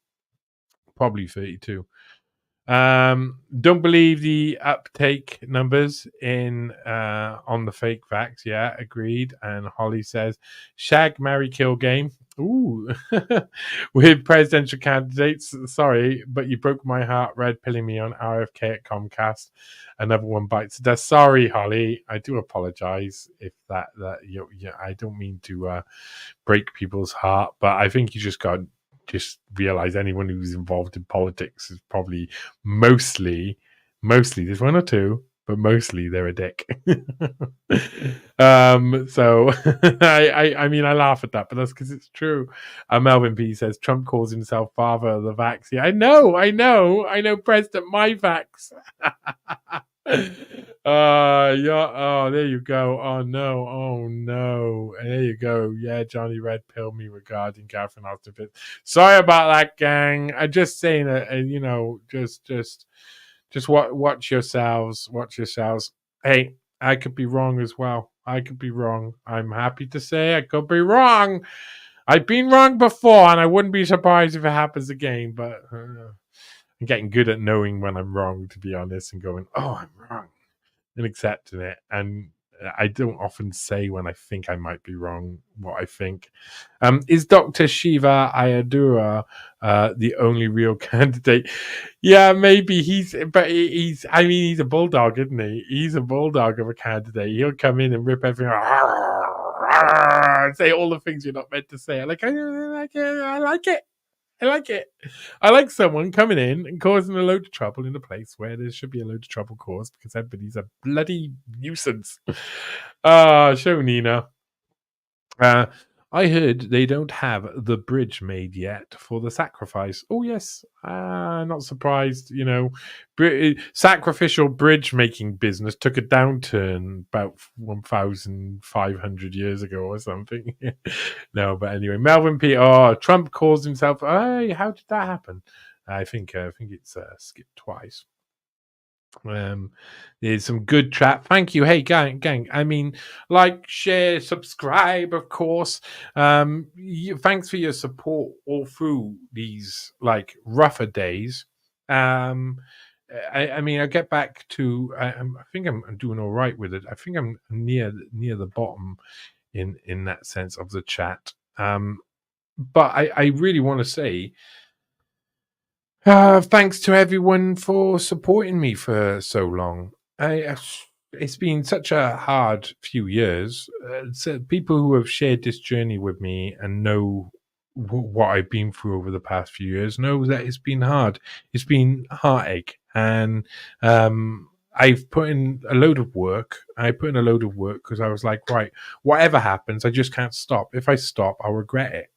Probably 32. Don't believe the uptake numbers in on the fake vax. Yeah, agreed. And Holly says, shag, marry, kill game. Ooh, with presidential candidates. Sorry, but you broke my heart red pilling me on RFK at Comcast. Another one bites the dust. Sorry, Holly. I do apologize if that I don't mean to break people's heart, but I think you just realize anyone who's involved in politics is probably mostly there's one or two, but mostly they're a dick. So I mean, I laugh at that, but that's because it's true. Melvin P says Trump calls himself father of the vax. Yeah, I know, President my vax. There you go. Oh no. There you go. Yeah, Johnny Red pill me regarding Catherine Austin Fitz. Sorry about that, gang. I'm just saying just watch yourselves. Hey, I could be wrong as well. I could be wrong. I'm happy to say I could be wrong. I've been wrong before, and I wouldn't be surprised if it happens again, but I'm getting good at knowing when I'm wrong, to be honest, and going, oh, I'm wrong, and accepting it. And I don't often say when I think I might be wrong what I think. Is Dr. Shiva Ayadura the only real candidate? Yeah, maybe he's a bulldog, isn't he? He's a bulldog of a candidate. He'll come in and rip everything and say all the things you're not meant to say. I like it. I like someone coming in and causing a load of trouble in a place where there should be a load of trouble caused because everybody's a bloody nuisance. Show Nina. I heard they don't have the bridge made yet for the sacrifice. Oh, yes. Not surprised. You know, sacrificial bridge making business took a downturn about 1,500 years ago or something. No, but anyway, Melvin P. Oh, Trump calls himself. Hey, how did that happen? I think it's skipped twice. There's some good chat. Thank you. Hey, gang. I mean, like, share, subscribe, of course. Thanks for your support all through these like rougher days. I mean, I get back to. I think I'm doing all right with it. I think I'm near the bottom in that sense of the chat. But I really want to say. Thanks to everyone for supporting me for so long. It's been such a hard few years. So people who have shared this journey with me and know what I've been through over the past few years know that it's been hard. It's been heartache, and I've put in a load of work. I put in a load of work because I was like, right, whatever happens, I just can't stop. If I stop, I'll regret it.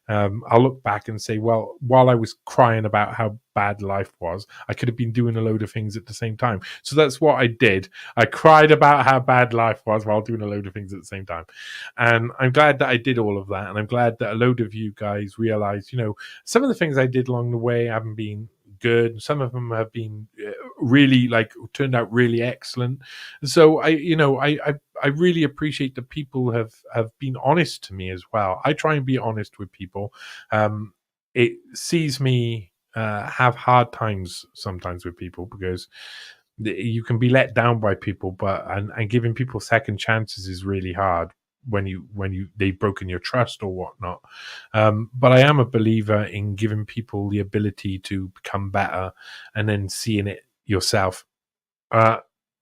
I'll look back and say, well, while I was crying about how bad life was, I could have been doing a load of things at the same time. So that's what I did. I cried about how bad life was while doing a load of things at the same time. And I'm glad that I did all of that. And I'm glad that a load of you guys realized, you know, some of the things I did along the way haven't been good. Some of them have been really turned out really excellent. So I really appreciate that people have been honest to me as well. I try and be honest with people. It sees me have hard times sometimes with people because you can be let down by people, and giving people second chances is really hard when they've broken your trust or whatnot. But I am a believer in giving people the ability to become better and then seeing it yourself.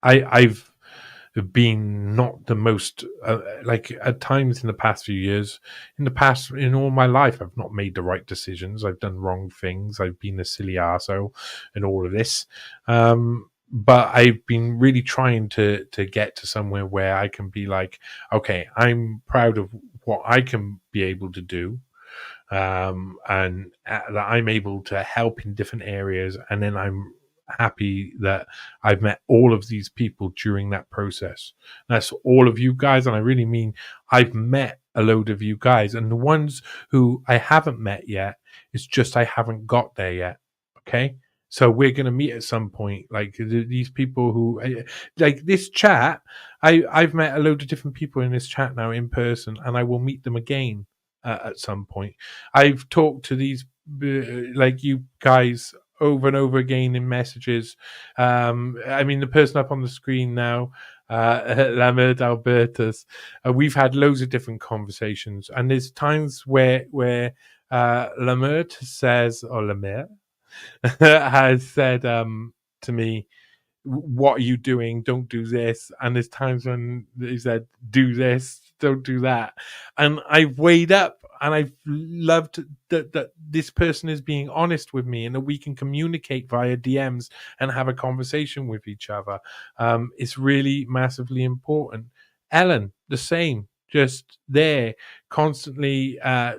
I've been not the most at times in the past few years, in all my life, I've not made the right decisions. I've done wrong things. I've been a silly arsehole and all of this. But I've been really trying to get to somewhere where I can be like, okay, I'm proud of what I can be able to do, and that I'm able to help in different areas, and then I'm happy that I've met all of these people during that process. That's all of you guys, and I really mean I've met a load of you guys, and the ones who I haven't met yet, it's just I haven't got there yet. Okay. So we're going to meet at some point. Like these people who, like this chat, I've met a load of different people in this chat now in person, and I will meet them again at some point. I've talked to these, like you guys, over and over again in messages. I mean, the person up on the screen now, Lamert Albertus, we've had loads of different conversations, and there's times where Lamert says, or Lamert, has said to me, what are you doing? Don't do this. And there's times when he said, do this, don't do that. And I've weighed up, and I've loved that this person is being honest with me, and that we can communicate via DMs and have a conversation with each other. It's really massively important. Ellen, the same. Just there, constantly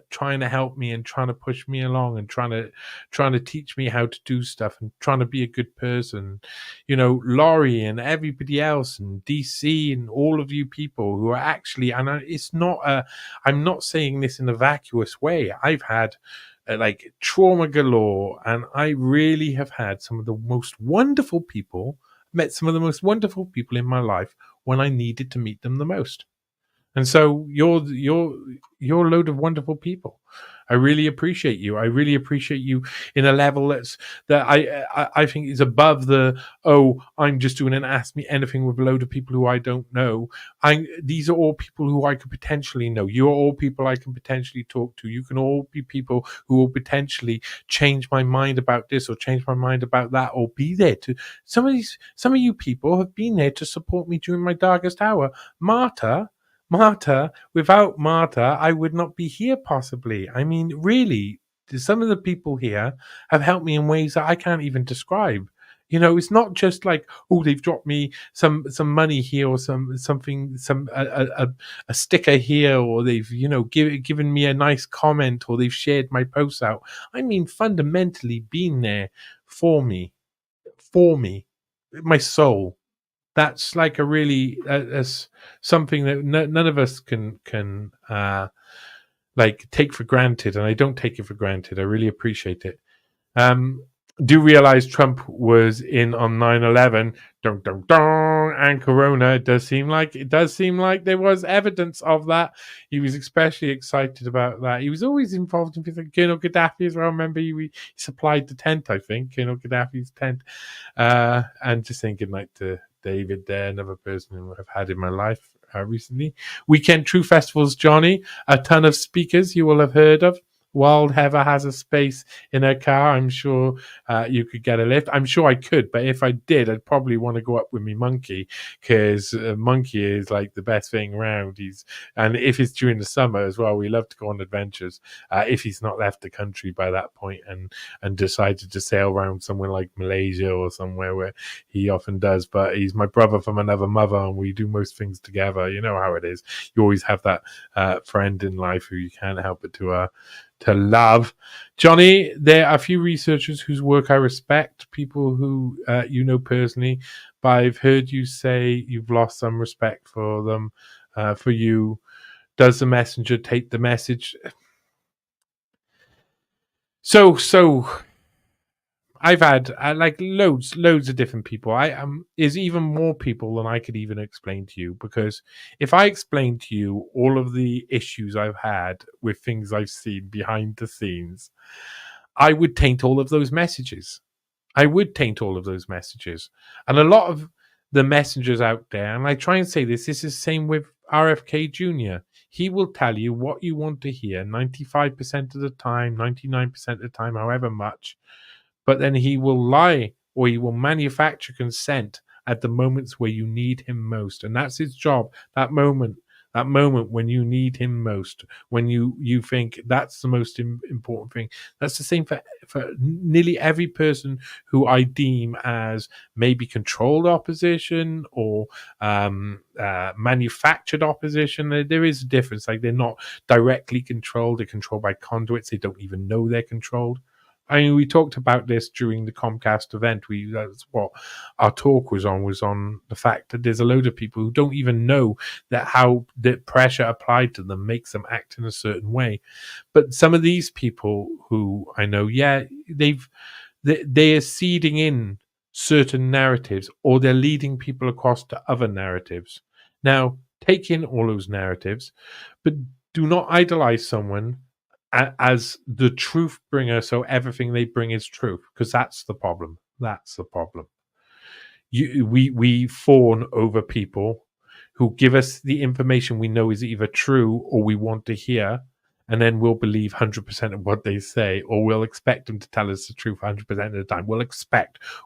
trying to help me and trying to push me along and trying to teach me how to do stuff and trying to be a good person. You know, Laurie and everybody else and DC and all of you people who are actually, and it's not I'm not saying this in a vacuous way. I've had like trauma galore, and I really have had some of the most wonderful people, met some of the most wonderful people in my life when I needed to meet them the most. And so you're a load of wonderful people. I really appreciate you. I really appreciate you in a level that I think is above the, oh, I'm just doing an Ask Me Anything with a load of people who I don't know. These are all people who I could potentially know. You're all people I can potentially talk to. You can all be people who will potentially change my mind about this or change my mind about that, or be there to. Some of you people have been there to support me during my darkest hour. Marta, without Marta, I would not be here possibly. I mean, really, some of the people here have helped me in ways that I can't even describe. You know, it's not just like, oh, they've dropped me some money here, or something, a sticker here, or they've, you know, given me a nice comment, or they've shared my posts out. I mean, fundamentally being there for me, my soul. That's like a really that's something that none of us can like take for granted, and I don't take it for granted. I really appreciate it. Do realize Trump was in on 9/11, dun, dun, dun, and Corona. It does seem like there was evidence of that. He was especially excited about that. He was always involved in things like Colonel Gaddafi as well. Remember, he supplied the tent, I think, Colonel Gaddafi's tent. And just saying goodnight to David there, another person who I've had in my life recently. Weekend True Festivals, Johnny. A ton of speakers you will have heard of. Wild Heather has a space in her car. I'm sure you could get a lift. I'm sure I could, but if I did, I'd probably want to go up with me monkey, because monkey is like the best thing around. And if it's during the summer as well, we love to go on adventures. If he's not left the country by that point and decided to sail around somewhere like Malaysia or somewhere where he often does. But he's my brother from another mother, and we do most things together. You know how it is. You always have that friend in life who you can't help but to love. Johnny, there are a few researchers whose work I respect, people who you know personally, but I've heard you say you've lost some respect for them. For you, does the messenger take the message? So I've had like loads of different people. Is even more people than I could even explain to you, because if I explain to you all of the issues I've had with things I've seen behind the scenes, I would taint all of those messages. And a lot of the messengers out there, and I try and say this is the same with RFK Jr. He will tell you what you want to hear 95% of the time, 99% of the time, however much. But then he will lie, or he will manufacture consent at the moments where you need him most. And that's his job. That moment when you need him most, when you think that's the most important thing. That's the same for nearly every person who I deem as maybe controlled opposition or manufactured opposition. There is a difference. Like, they're not directly controlled. They're controlled by conduits. They don't even know they're controlled. I mean, we talked about this during the Comcast event. That's what our talk was on the fact that there's a load of people who don't even know that how the pressure applied to them makes them act in a certain way. But some of these people who I know, they are seeding in certain narratives, or they're leading people across to other narratives. Now, take in all those narratives, but do not idolize someone as the truth bringer, so everything they bring is truth, because that's the problem. We fawn over people who give us the information we know is either true or we want to hear, and then we'll believe 100% of what they say, or we'll expect them to tell us the truth 100% of the time.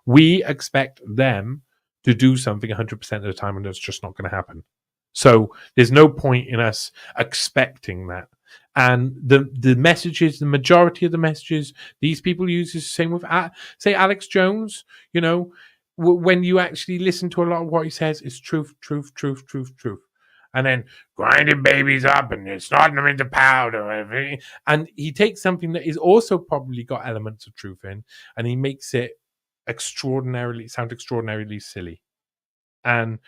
We expect them to do something 100% of the time, and it's just not going to happen. So there's no point in us expecting that. And the messages, the majority of the messages these people use is the same with, say, Alex Jones. You know, when you actually listen to a lot of what he says, it's truth. And then grinding babies up and starting them into powder. Everything. And he takes something that is also probably got elements of truth in, and he makes it sound extraordinarily silly. And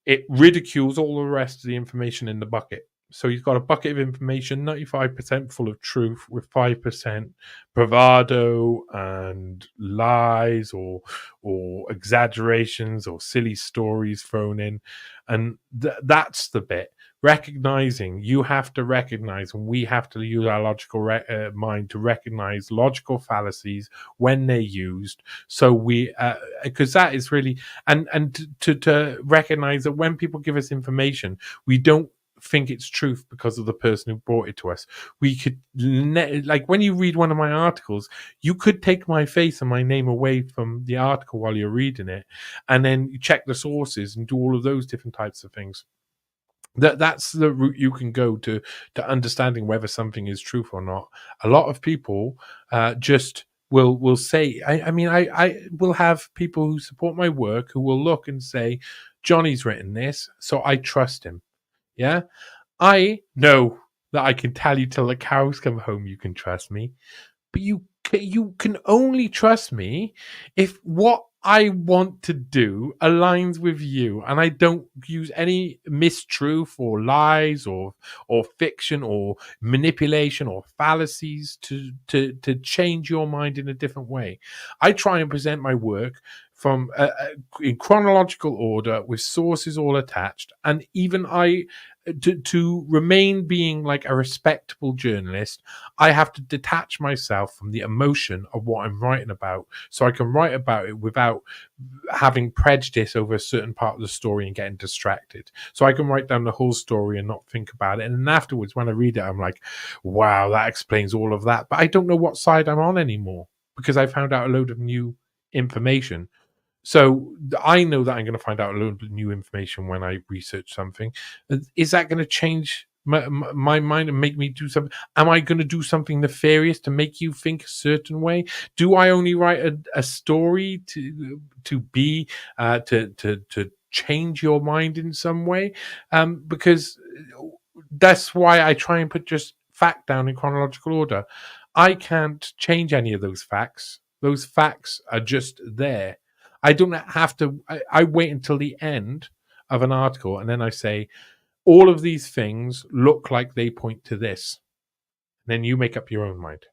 it ridicules all the rest of the information in the bucket. So he's got a bucket of information, 95% full of truth, with 5% bravado and lies or exaggerations or silly stories thrown in. And that's the bit. You have to recognize, and we have to use our logical mind to recognize logical fallacies when they're used. So because that is really, and to recognize that when people give us information, we don't think it's truth because of the person who brought it to us. We could, like, when you read one of my articles, you could take my face and my name away from the article while you're reading it, and then you check the sources and do all of those different types of things. That's the route you can go to understanding whether something is truth or not. A lot of people just will say, I mean, I will have people who support my work who will look and say, Johnny's written this, so I trust him. Yeah. I know that I can tell you till the cows come home you can trust me, but you can only trust me if what I want to do aligns with you, and I don't use any mistruth or lies or fiction or manipulation or fallacies to change your mind in a different way. I try and present my work from in chronological order with sources all attached, and even to remain being like a respectable journalist, I have to detach myself from the emotion of what I'm writing about, so I can write about it without having prejudice over a certain part of the story and getting distracted. So I can write down the whole story and not think about it. And then afterwards, when I read it, I'm like, wow, that explains all of that. But I don't know what side I'm on anymore because I found out a load of new information. So I know that I'm going to find out a little bit of new information when I research something. Is that going to change my mind and make me do something? Am I going to do something nefarious to make you think a certain way? Do I only write a story to be to change your mind in some way? Because that's why I try and put just fact down in chronological order. I can't change any of those facts. Those facts are just there. I don't have to. I wait until the end of an article and then I say, all of these things look like they point to this. And then you make up your own mind.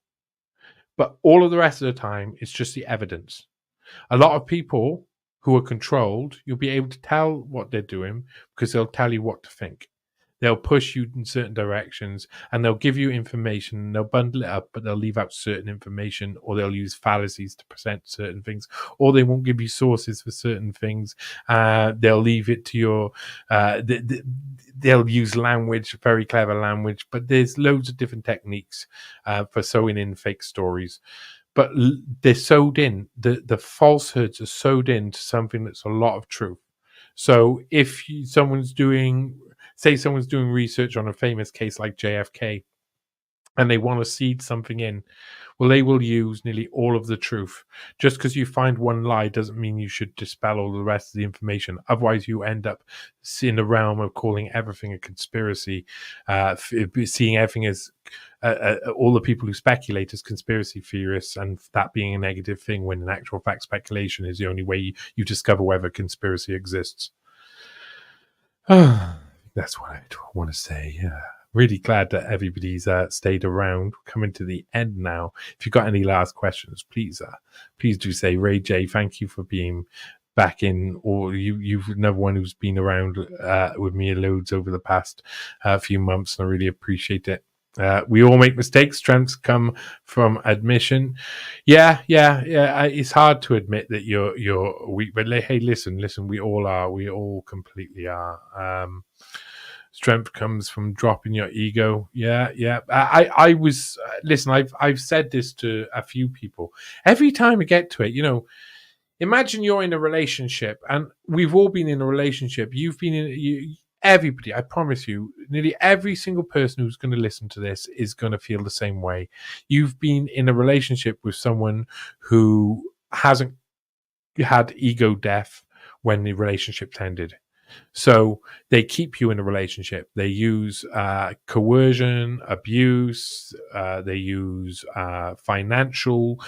But all of the rest of the time, it's just the evidence. A lot of people who are controlled, you'll be able to tell what they're doing because they'll tell you what to think. They'll push you in certain directions and they'll give you information and they'll bundle it up, but they'll leave out certain information, or they'll use fallacies to present certain things, or they won't give you sources for certain things. They'll leave it to your, they'll use language, very clever language, but there's loads of different techniques for sewing in fake stories. But they're sewed in, the falsehoods are sewed into something that's a lot of truth. So if someone's doing research on a famous case like JFK and they want to seed something in, well, they will use nearly all of the truth. Just because you find one lie doesn't mean you should dispel all the rest of the information. Otherwise, you end up in the realm of calling everything a conspiracy, seeing everything as all the people who speculate as conspiracy theorists, and that being a negative thing, when in actual fact speculation is the only way you discover whether conspiracy exists. That's what I want to say. Really glad that everybody's stayed around. Coming to the end now. If you've got any last questions, please do say. Ray J, thank you for being back in, or you've another one who's been around with me loads over the past few months, and I really appreciate it. We all make mistakes. Strengths come from admission. Yeah. It's hard to admit that you're weak, but hey, listen. We all are. We all completely are. Strength comes from dropping your ego. Yeah. I was listen. I've said this to a few people. Every time I get to it, imagine you're in a relationship, and we've all been in a relationship. You've been in. Everybody, I promise you, nearly every single person who's going to listen to this is going to feel the same way. You've been in a relationship with someone who hasn't had ego death when the relationship's ended. So they keep you in a relationship. They use coercion, abuse. They use financial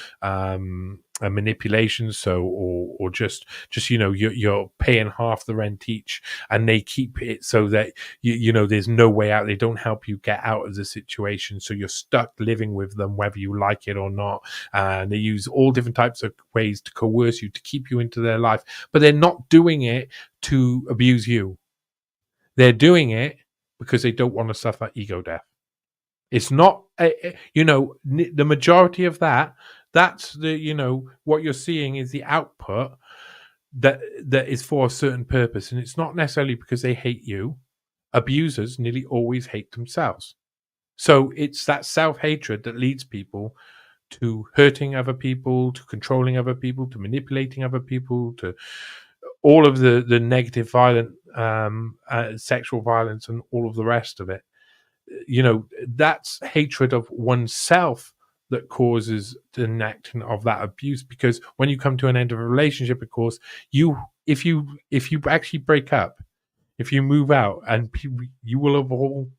manipulation. So, or just you're paying half the rent each, and they keep it so that there's no way out. They don't help you get out of the situation, so you're stuck living with them whether you like it or not. And they use all different types of ways to coerce you, to keep you into their life, but they're not doing it to abuse you. They're doing it because they don't want to suffer ego death. It's not, the majority of that. That's what you're seeing is the output that is for a certain purpose, and it's not necessarily because they hate you. Abusers nearly always hate themselves. So it's that self-hatred that leads people to hurting other people, to controlling other people, to manipulating other people, to all of the negative, violent, sexual violence, and all of the rest of it. That's hatred of oneself that causes the enactment of that abuse. Because when you come to an end of a relationship, of course, if you actually break up, if you move out, and you will have all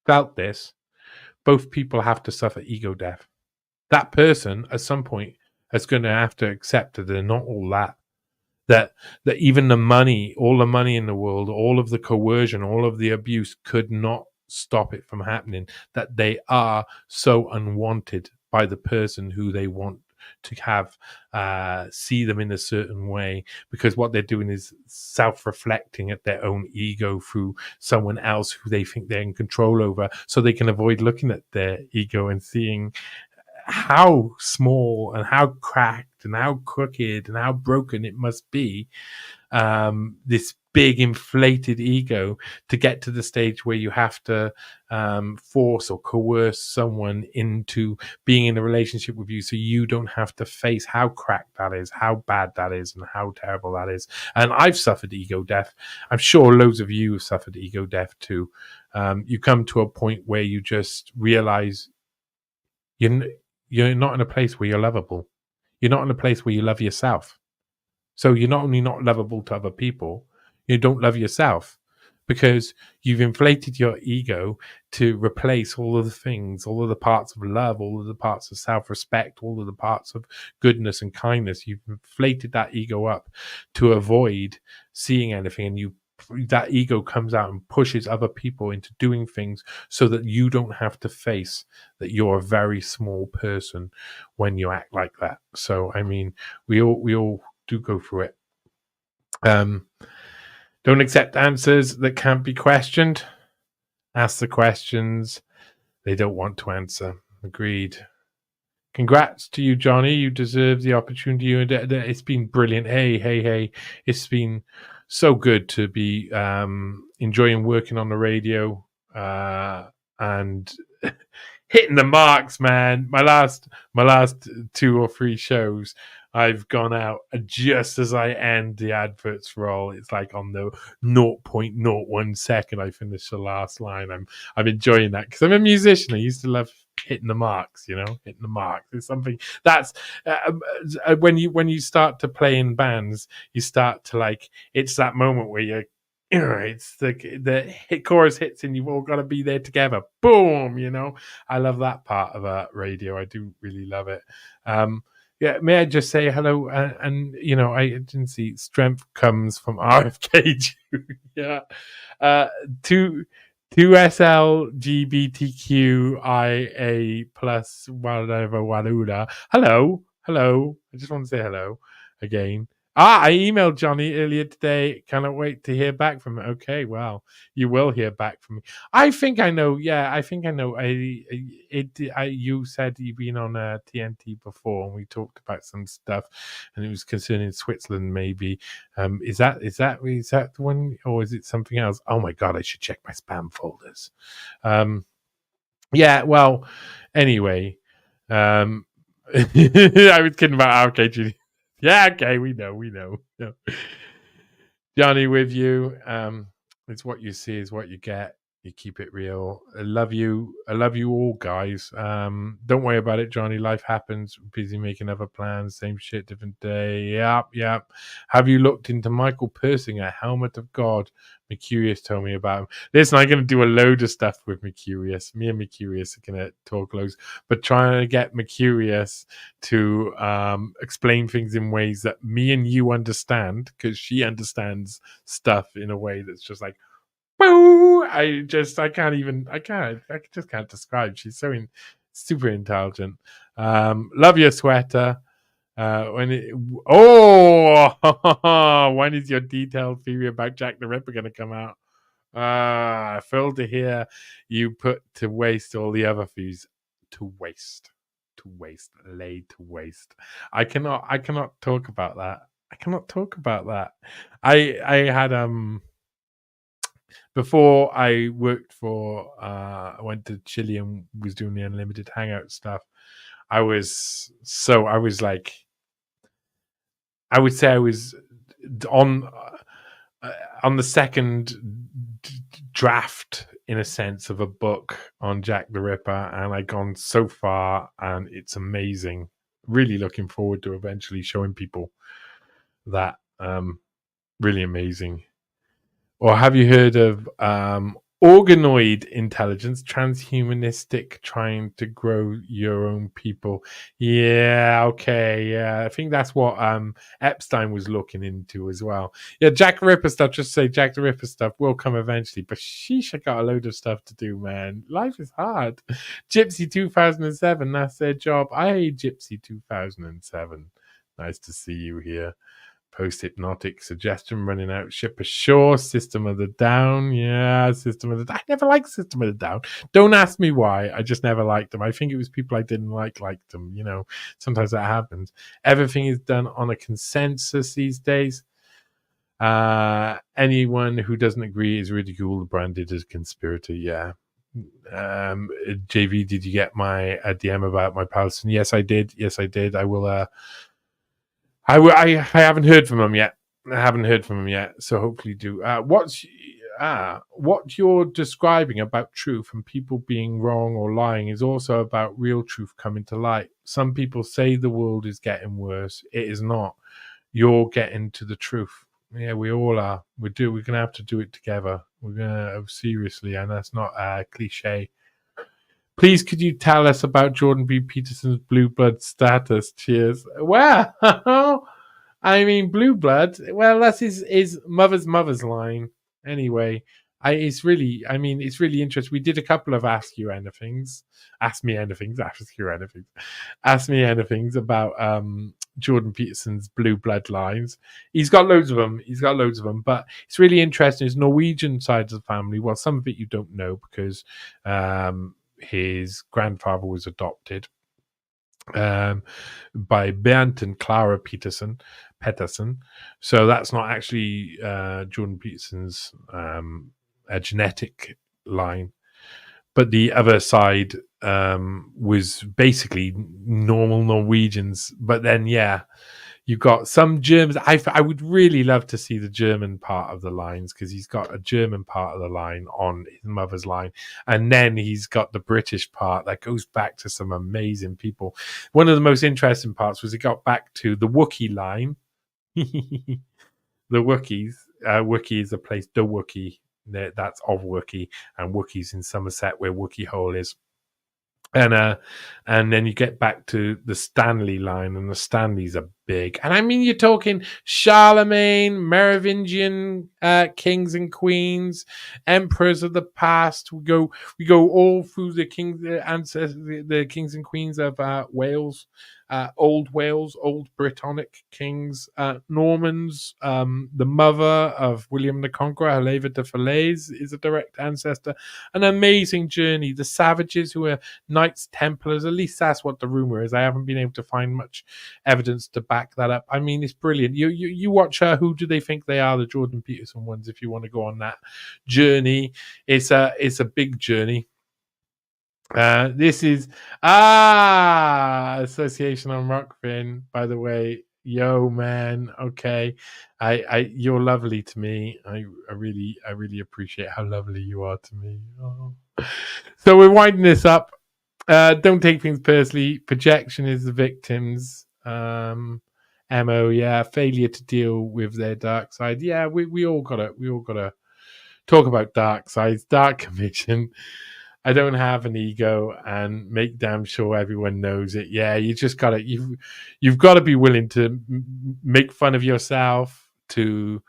felt this, both people have to suffer ego death. That person at some point is going to have to accept that they're not all that even the money, all the money in the world, all of the coercion, all of the abuse could not stop it from happening, that they are so unwanted by the person who they want to have see them in a certain way, because what they're doing is self-reflecting at their own ego through someone else who they think they're in control over, so they can avoid looking at their ego and seeing how small and how cracked and how crooked and how broken it must be, this big inflated ego, to get to the stage where you have to force or coerce someone into being in a relationship with you, so you don't have to face how cracked that is, how bad that is, and how terrible that is. And I've suffered ego death. I'm sure loads of you have suffered ego death too. You come to a point where you just realize you're not in a place where you're lovable. You're not in a place where you love yourself. So you're not only not lovable to other people, you don't love yourself, because you've inflated your ego to replace all of the things, all of the parts of love, all of the parts of self-respect, all of the parts of goodness and kindness. You've inflated that ego up to avoid seeing anything, and that ego comes out and pushes other people into doing things so that you don't have to face that you're a very small person when you act like that. So, I mean, we all do go through it. Don't accept answers that can't be questioned. Ask the questions they don't want to answer. Agreed. Congrats to you, Johnny. You deserve the opportunity. It's been brilliant. Hey. It's been so good to be enjoying working on the radio and hitting the marks, man. My last 2 or 3 shows, I've gone out just as I end the adverts roll. It's like on the 0.01 second I finish the last line. I'm enjoying that because I'm a musician. I used to love hitting the marks, hitting the marks. It's something that's when you start to play in bands, you start to it's that moment where it's the hit chorus hits and you've all got to be there together. Boom, I love that part of radio. I do really love it. Yeah, may I just say hello? And I didn't see strength comes from RFK Jr. To SLGBTQIA plus whatever Waluda. Hello. I just want to say hello again. I emailed Johnny earlier today. Cannot wait to hear back from him. Okay, well, you will hear back from me. I think I know. Yeah, I think I know. You said you've been on TNT before, and we talked about some stuff, and it was concerning Switzerland. Maybe is that the one, or is it something else? Oh my god, I should check my spam folders. Yeah. Well, anyway, I was kidding about RFK. Yeah, okay, we know. Johnny, with you. It's what you see is what you get. You keep it real. I love you all, guys. Don't worry about it, Johnny. Life happens. Busy making other plans. Same shit, different day. Yep. Have you looked into Michael Persinger, Helmet of God? Mercurius told me about him. Listen, I'm going to do a load of stuff with Mercurius. Me and Mercurius are going to talk loads, but trying to get Mercurius to explain things in ways that me and you understand, because she understands stuff in a way that's just like, boo! I just can't describe. She's so super intelligent. Love your sweater. When is your detailed theory about Jack the Ripper going to come out? Thrilled to hear you put to waste all the other theories. Laid to waste. I cannot talk about that. I had before I worked for I went to Chile and was doing the unlimited hangout stuff. I would say I was on the second draft in a sense, of a book on Jack the Ripper, and I've gone so far, and it's amazing. Really looking forward to eventually showing people that. Really amazing. Or have you heard of organoid intelligence, transhumanistic, trying to grow your own people? Yeah, okay, yeah. I think that's what Epstein was looking into as well. Yeah, Jack the Ripper stuff, just say Jack the Ripper stuff will come eventually, but sheesh, I got a load of stuff to do, man. Life is hard. Gypsy 2007, that's their job. I hate Gypsy 2007. Nice to see you here. Post-hypnotic suggestion running out. Ship ashore. System of the Down. Yeah, System of the Down. I never liked System of the Down. Don't ask me why. I just never liked them. I think it was people I didn't liked them. You know, sometimes that happens. Everything is done on a consensus these days. Anyone who doesn't agree is ridiculed, branded as conspirator. Yeah. JV, did you get my DM about my Palestine? Yes, I did. I will. I haven't heard from him yet. So hopefully do. What you're describing about truth and people being wrong or lying is also about real truth coming to light. Some people say the world is getting worse. It is not. You're getting to the truth. Yeah, we all are. We're gonna have to do it together. We're gonna seriously, and that's not a cliche. Please, could you tell us about Jordan B. Peterson's blue blood status? Cheers. Well, I mean, blue blood. Well, that's his mother's line. Anyway, it's really interesting. We did a couple of Ask Me Anythings about Jordan Peterson's blue blood lines. He's got loads of them. But it's really interesting. His Norwegian side of the family. Well, some of it you don't know because his grandfather was adopted by Bernd and Clara Peterson. So that's not actually Jordan Peterson's genetic line. But the other side was basically normal Norwegians. But then, yeah, you got some Germans. I would really love to see the German part of the lines because he's got a German part of the line on his mother's line. And then he's got the British part that goes back to some amazing people. One of the most interesting parts was it got back to the Wookiee line. The Wookiees. Wookiee is a place, the Wookiee. That's of Wookiee, and Wookiees in Somerset where Wookiee Hole is. And then you get back to the Stanley line, and the Stanleys are big. And I mean, you're talking Charlemagne, Merovingian kings and queens, emperors of the past. We go all through the kings, the kings and queens of Wales, old Wales, old Brittonic kings, Normans. The mother of William the Conqueror, Helena de Falaise, is a direct ancestor. An amazing journey. The Savages, who are Knights Templars, at least that's what the rumor is. I haven't been able to find much evidence to back that up. I mean, it's brilliant. You watch Who Do They Think They Are, the Jordan Peterson ones, if you want to go on that journey. It's a big journey. This is Association on Rockfin, by the way. Yo, man. Okay. You're lovely to me. I really appreciate how lovely you are to me. Oh. So we're winding this up. Don't take things personally. Projection is the victim's MO. Yeah, failure to deal with their dark side. Yeah, we all gotta talk about dark sides. Dark Commission. I don't have an ego, and make damn sure everyone knows it. Yeah, you just gotta you've got to be willing to make fun of yourself, to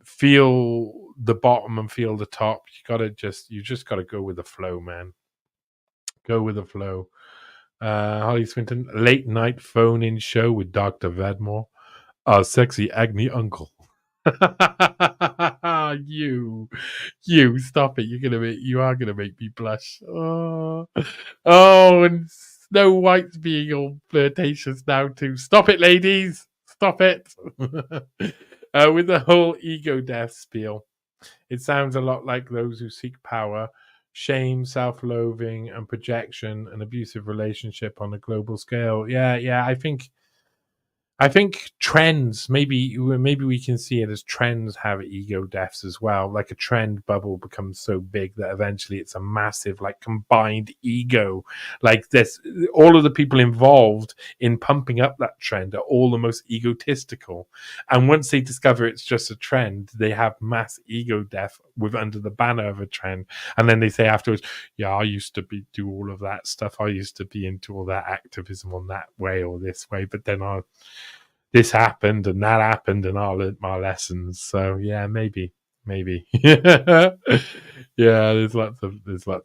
feel the bottom and feel the top. You just gotta go with the flow, man. Go with the flow. Holly Swinton, late night phone-in show with Dr. Vedmore, our sexy Agni uncle. You stop it. You are gonna make me blush. Oh, and Snow White's being all flirtatious now too. Stop it, ladies. Stop it. With the whole ego death spiel, it sounds a lot like those who seek power, shame, self-loathing, and projection, an abusive relationship on a global scale. Yeah. I think I think trends, maybe we can see it as trends have ego deaths as well. Like a trend bubble becomes so big that eventually it's a massive, like, combined ego. Like this, all of the people involved in pumping up that trend are all the most egotistical. And once they discover it's just a trend, they have mass ego death with under the banner of a trend. And then they say afterwards, yeah, I used to do all of that stuff. I used to be into all that activism on that way or this way, but then this happened and that happened and I learned my lessons. So yeah, maybe. Yeah, there's lots of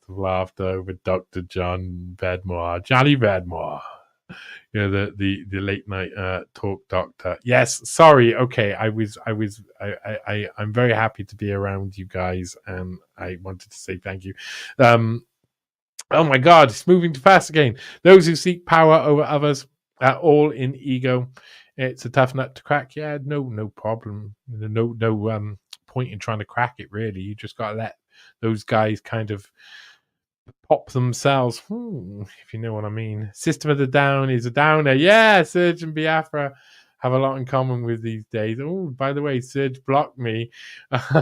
laughter over Dr. John Vedmore, Johnny Vedmore. You know, the late night talk doctor. Yes, sorry. Okay, I'm very happy to be around you guys, and I wanted to say thank you. Oh my God, it's moving too fast again. Those who seek power over others are all in ego. It's a tough nut to crack. Yeah, no problem. No point in trying to crack it, really. You just got to let those guys kind of pop themselves, if you know what I mean. System of the Down is a downer. Yeah, Serge and Biafra have a lot in common with these days. Oh, by the way, Serge blocked me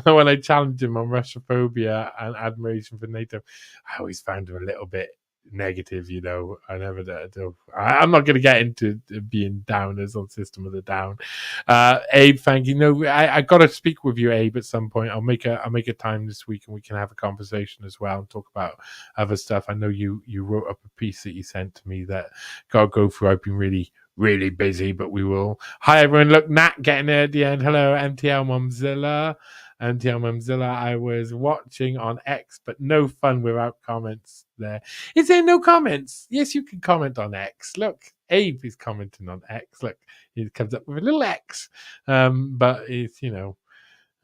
when I challenged him on Russophobia and admiration for NATO. I always found him a little bit negative, you know. I'm not going to get into being downers on System of the Down. Abe, thank you. No, I got to speak with you, Abe, at some point. I'll make a time this week and we can have a conversation as well and talk about other stuff. I know you wrote up a piece that you sent to me that got to go through. I've been really busy, but we will. Hi everyone. Look, Nat getting there at the end. Hello, MTL Momzilla. I was watching on X, but no fun without comments there. Is there no comments? Yes, you can comment on X. Look, Abe is commenting on X. Look, it comes up with a little X. But it's, you know,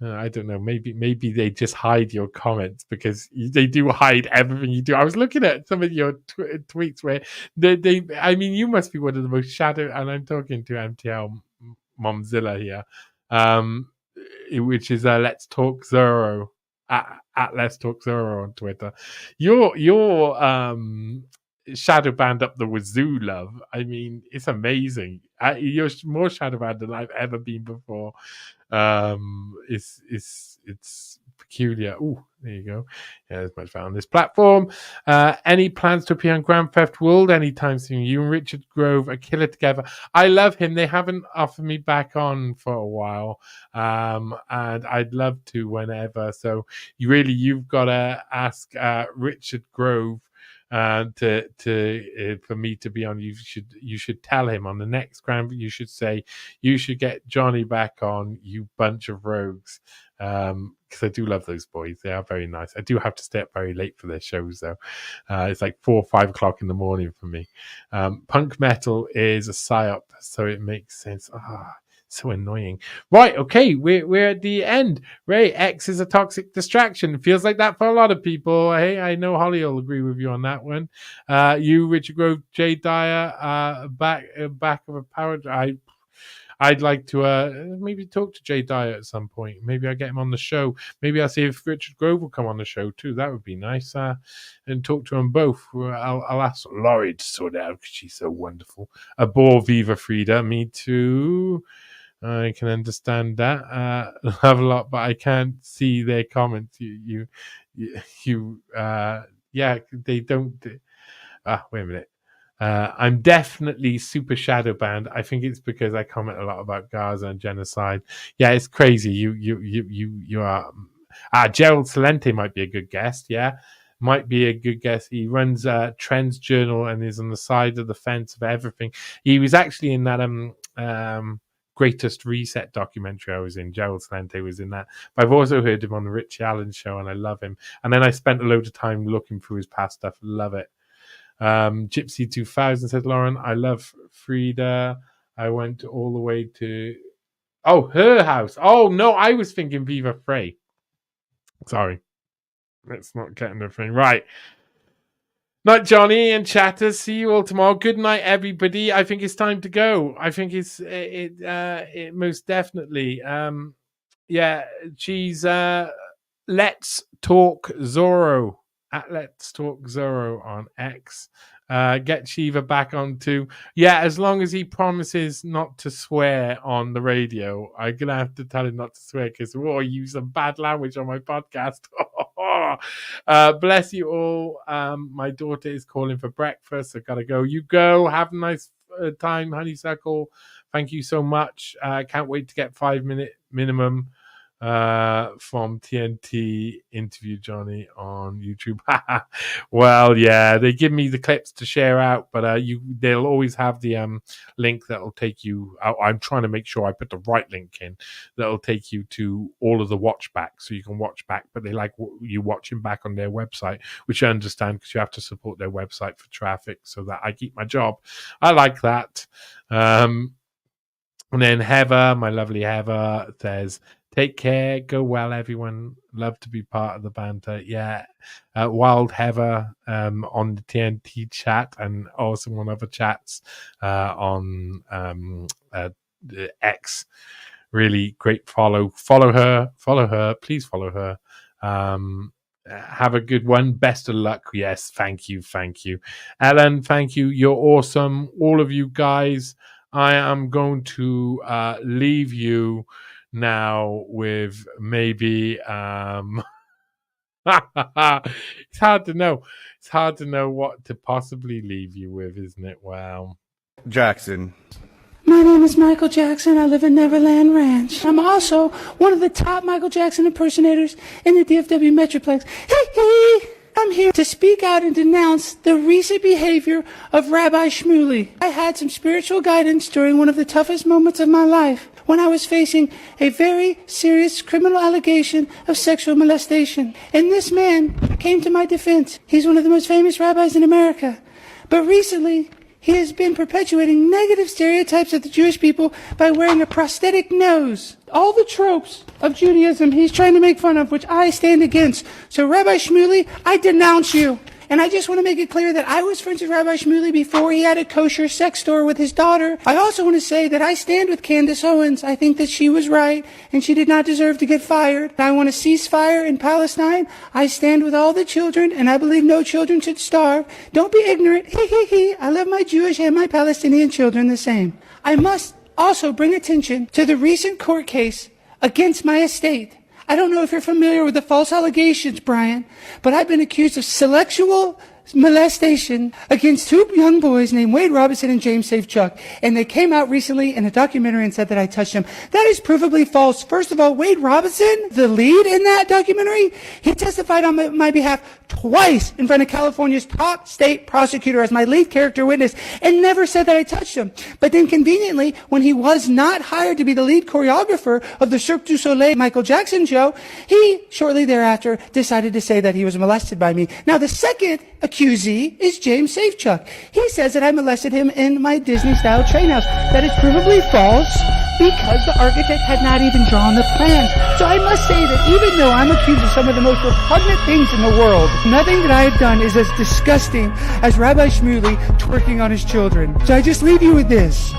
I don't know. Maybe they just hide your comments because they do hide everything you do. I was looking at some of your tweets where they. I mean, you must be one of the most shadow. And I'm talking to MTL Momzilla here, which is Let's Talk Zoro at Let's Talk Zoro on Twitter. Your shadow band up the wazoo, love. I mean, it's amazing. You're more shadow band than I've ever been before. It's peculiar. Oh, there you go. Yeah, there's much fun on this platform. Any plans to appear on Grand Theft World anytime soon? You and Richard Grove are killer together. I love him. They haven't offered me back on for a while, and I'd love to whenever. So you've got to ask Richard Grove for me to be on. You should tell him on the next Grand. You should say you should get Johnny back on, you bunch of rogues, because I do love those boys. They are very nice. I do have to stay up very late for their shows though. It's like 4 or 5 o'clock in the morning for me. Punk metal is a psyop, so it makes sense. So annoying. Right, okay, we're at the end. Ray, X is a toxic distraction. Feels like that for a lot of people. Hey, I know Holly will agree with you on that one. You, Richard Grove, Jay Dyer, back of a power. I'd like to maybe talk to Jay Dyer at some point. Maybe I'll get him on the show. Maybe I'll see if Richard Grove will come on the show too. That would be nice. And talk to them both. I'll ask Laurie to sort it out because she's so wonderful. Abor Viva Frida, me too. I can understand that. I have a lot, but I can't see their comments. Yeah, they don't. Wait a minute. I'm definitely super shadow banned. I think it's because I comment a lot about Gaza and genocide. Yeah, it's crazy. You are. Gerald Salente might be a good guest. Yeah, might be a good guest. He runs Trends Journal and is on the side of the fence of everything. He was actually in that Greatest Reset documentary I was in. Gerald Salente was in that. But I've also heard him on the Richie Allen show, and I love him. And then I spent a load of time looking through his past stuff. Love it. Gypsy 2000 said, Lauren, I love Frida. I went all the way to her house. Oh no, I was thinking Viva Frey. Sorry, let's not get into the thing. Right. Night, Johnny and chatters. See you all tomorrow. Good night, everybody. I think it's time to go. I think it most definitely. She's Let's Talk Zorro at Let's Talk Zorro on X. Get Shiva back on too. Yeah, as long as he promises not to swear on the radio. I'm going to have to tell him not to swear because I use some bad language on my podcast. Bless you all. My daughter is calling for breakfast. I've got to go. You go. Have a nice time, Honeysuckle. Thank you so much. Can't wait to get 5-minute minimum from TNT interview Johnny on YouTube. Well, yeah, they give me the clips to share out, but they'll always have the link that'll take you. I'm trying to make sure I put the right link in that'll take you to all of the watch back, so you can watch back. But they like you watching back on their website, which I understand because you have to support their website for traffic, so that I keep my job. I like that. And then Heather, my lovely Heather, says, take care. Go well, everyone. Love to be part of the banter. Yeah. Wild Heather on the TNT chat and also on other chats on X. Really great follow. Follow her. Please follow her. Have a good one. Best of luck. Yes. Thank you. Ellen, thank you. You're awesome. All of you guys. I am going to leave you now with maybe it's hard to know what to possibly leave you with, isn't it? Wow. Jackson. My name is Michael Jackson. I live in Neverland Ranch. I'm also one of the top Michael Jackson impersonators in the DFW Metroplex. I'm here to speak out and denounce the recent behavior of Rabbi Shmuley. I had some spiritual guidance during one of the toughest moments of my life when I was facing a very serious criminal allegation of sexual molestation. And this man came to my defense. He's one of the most famous rabbis in America. But recently, he has been perpetuating negative stereotypes of the Jewish people by wearing a prosthetic nose. All the tropes of Judaism he's trying to make fun of, which I stand against. So Rabbi Shmuley, I denounce you. And I just want to make it clear that I was friends with Rabbi Shmuley before he had a kosher sex store with his daughter. I also want to say that I stand with Candace Owens. I think that she was right and she did not deserve to get fired. I want a ceasefire in Palestine. I stand with all the children and I believe no children should starve. Don't be ignorant. I love my Jewish and my Palestinian children the same. I must also bring attention to the recent court case against my estate. I don't know if you're familiar with the false allegations, Brian, but I've been accused of sexual molestation against two young boys named Wade Robinson and James Safechuck. And they came out recently in a documentary and said that I touched them. That is provably false. First of all, Wade Robinson, the lead in that documentary, he testified on my behalf twice in front of California's top state prosecutor as my lead character witness and never said that I touched him. But then conveniently, when he was not hired to be the lead choreographer of the Cirque du Soleil Michael Jackson show, he shortly thereafter decided to say that he was molested by me. Now, the second accusee is James Safechuck. He says that I molested him in my Disney-style train house. That is provably false because the architect had not even drawn the plans. So I must say that even though I'm accused of some of the most repugnant things in the world, nothing that I have done is as disgusting as Rabbi Shmuley twerking on his children. So I just leave you with this.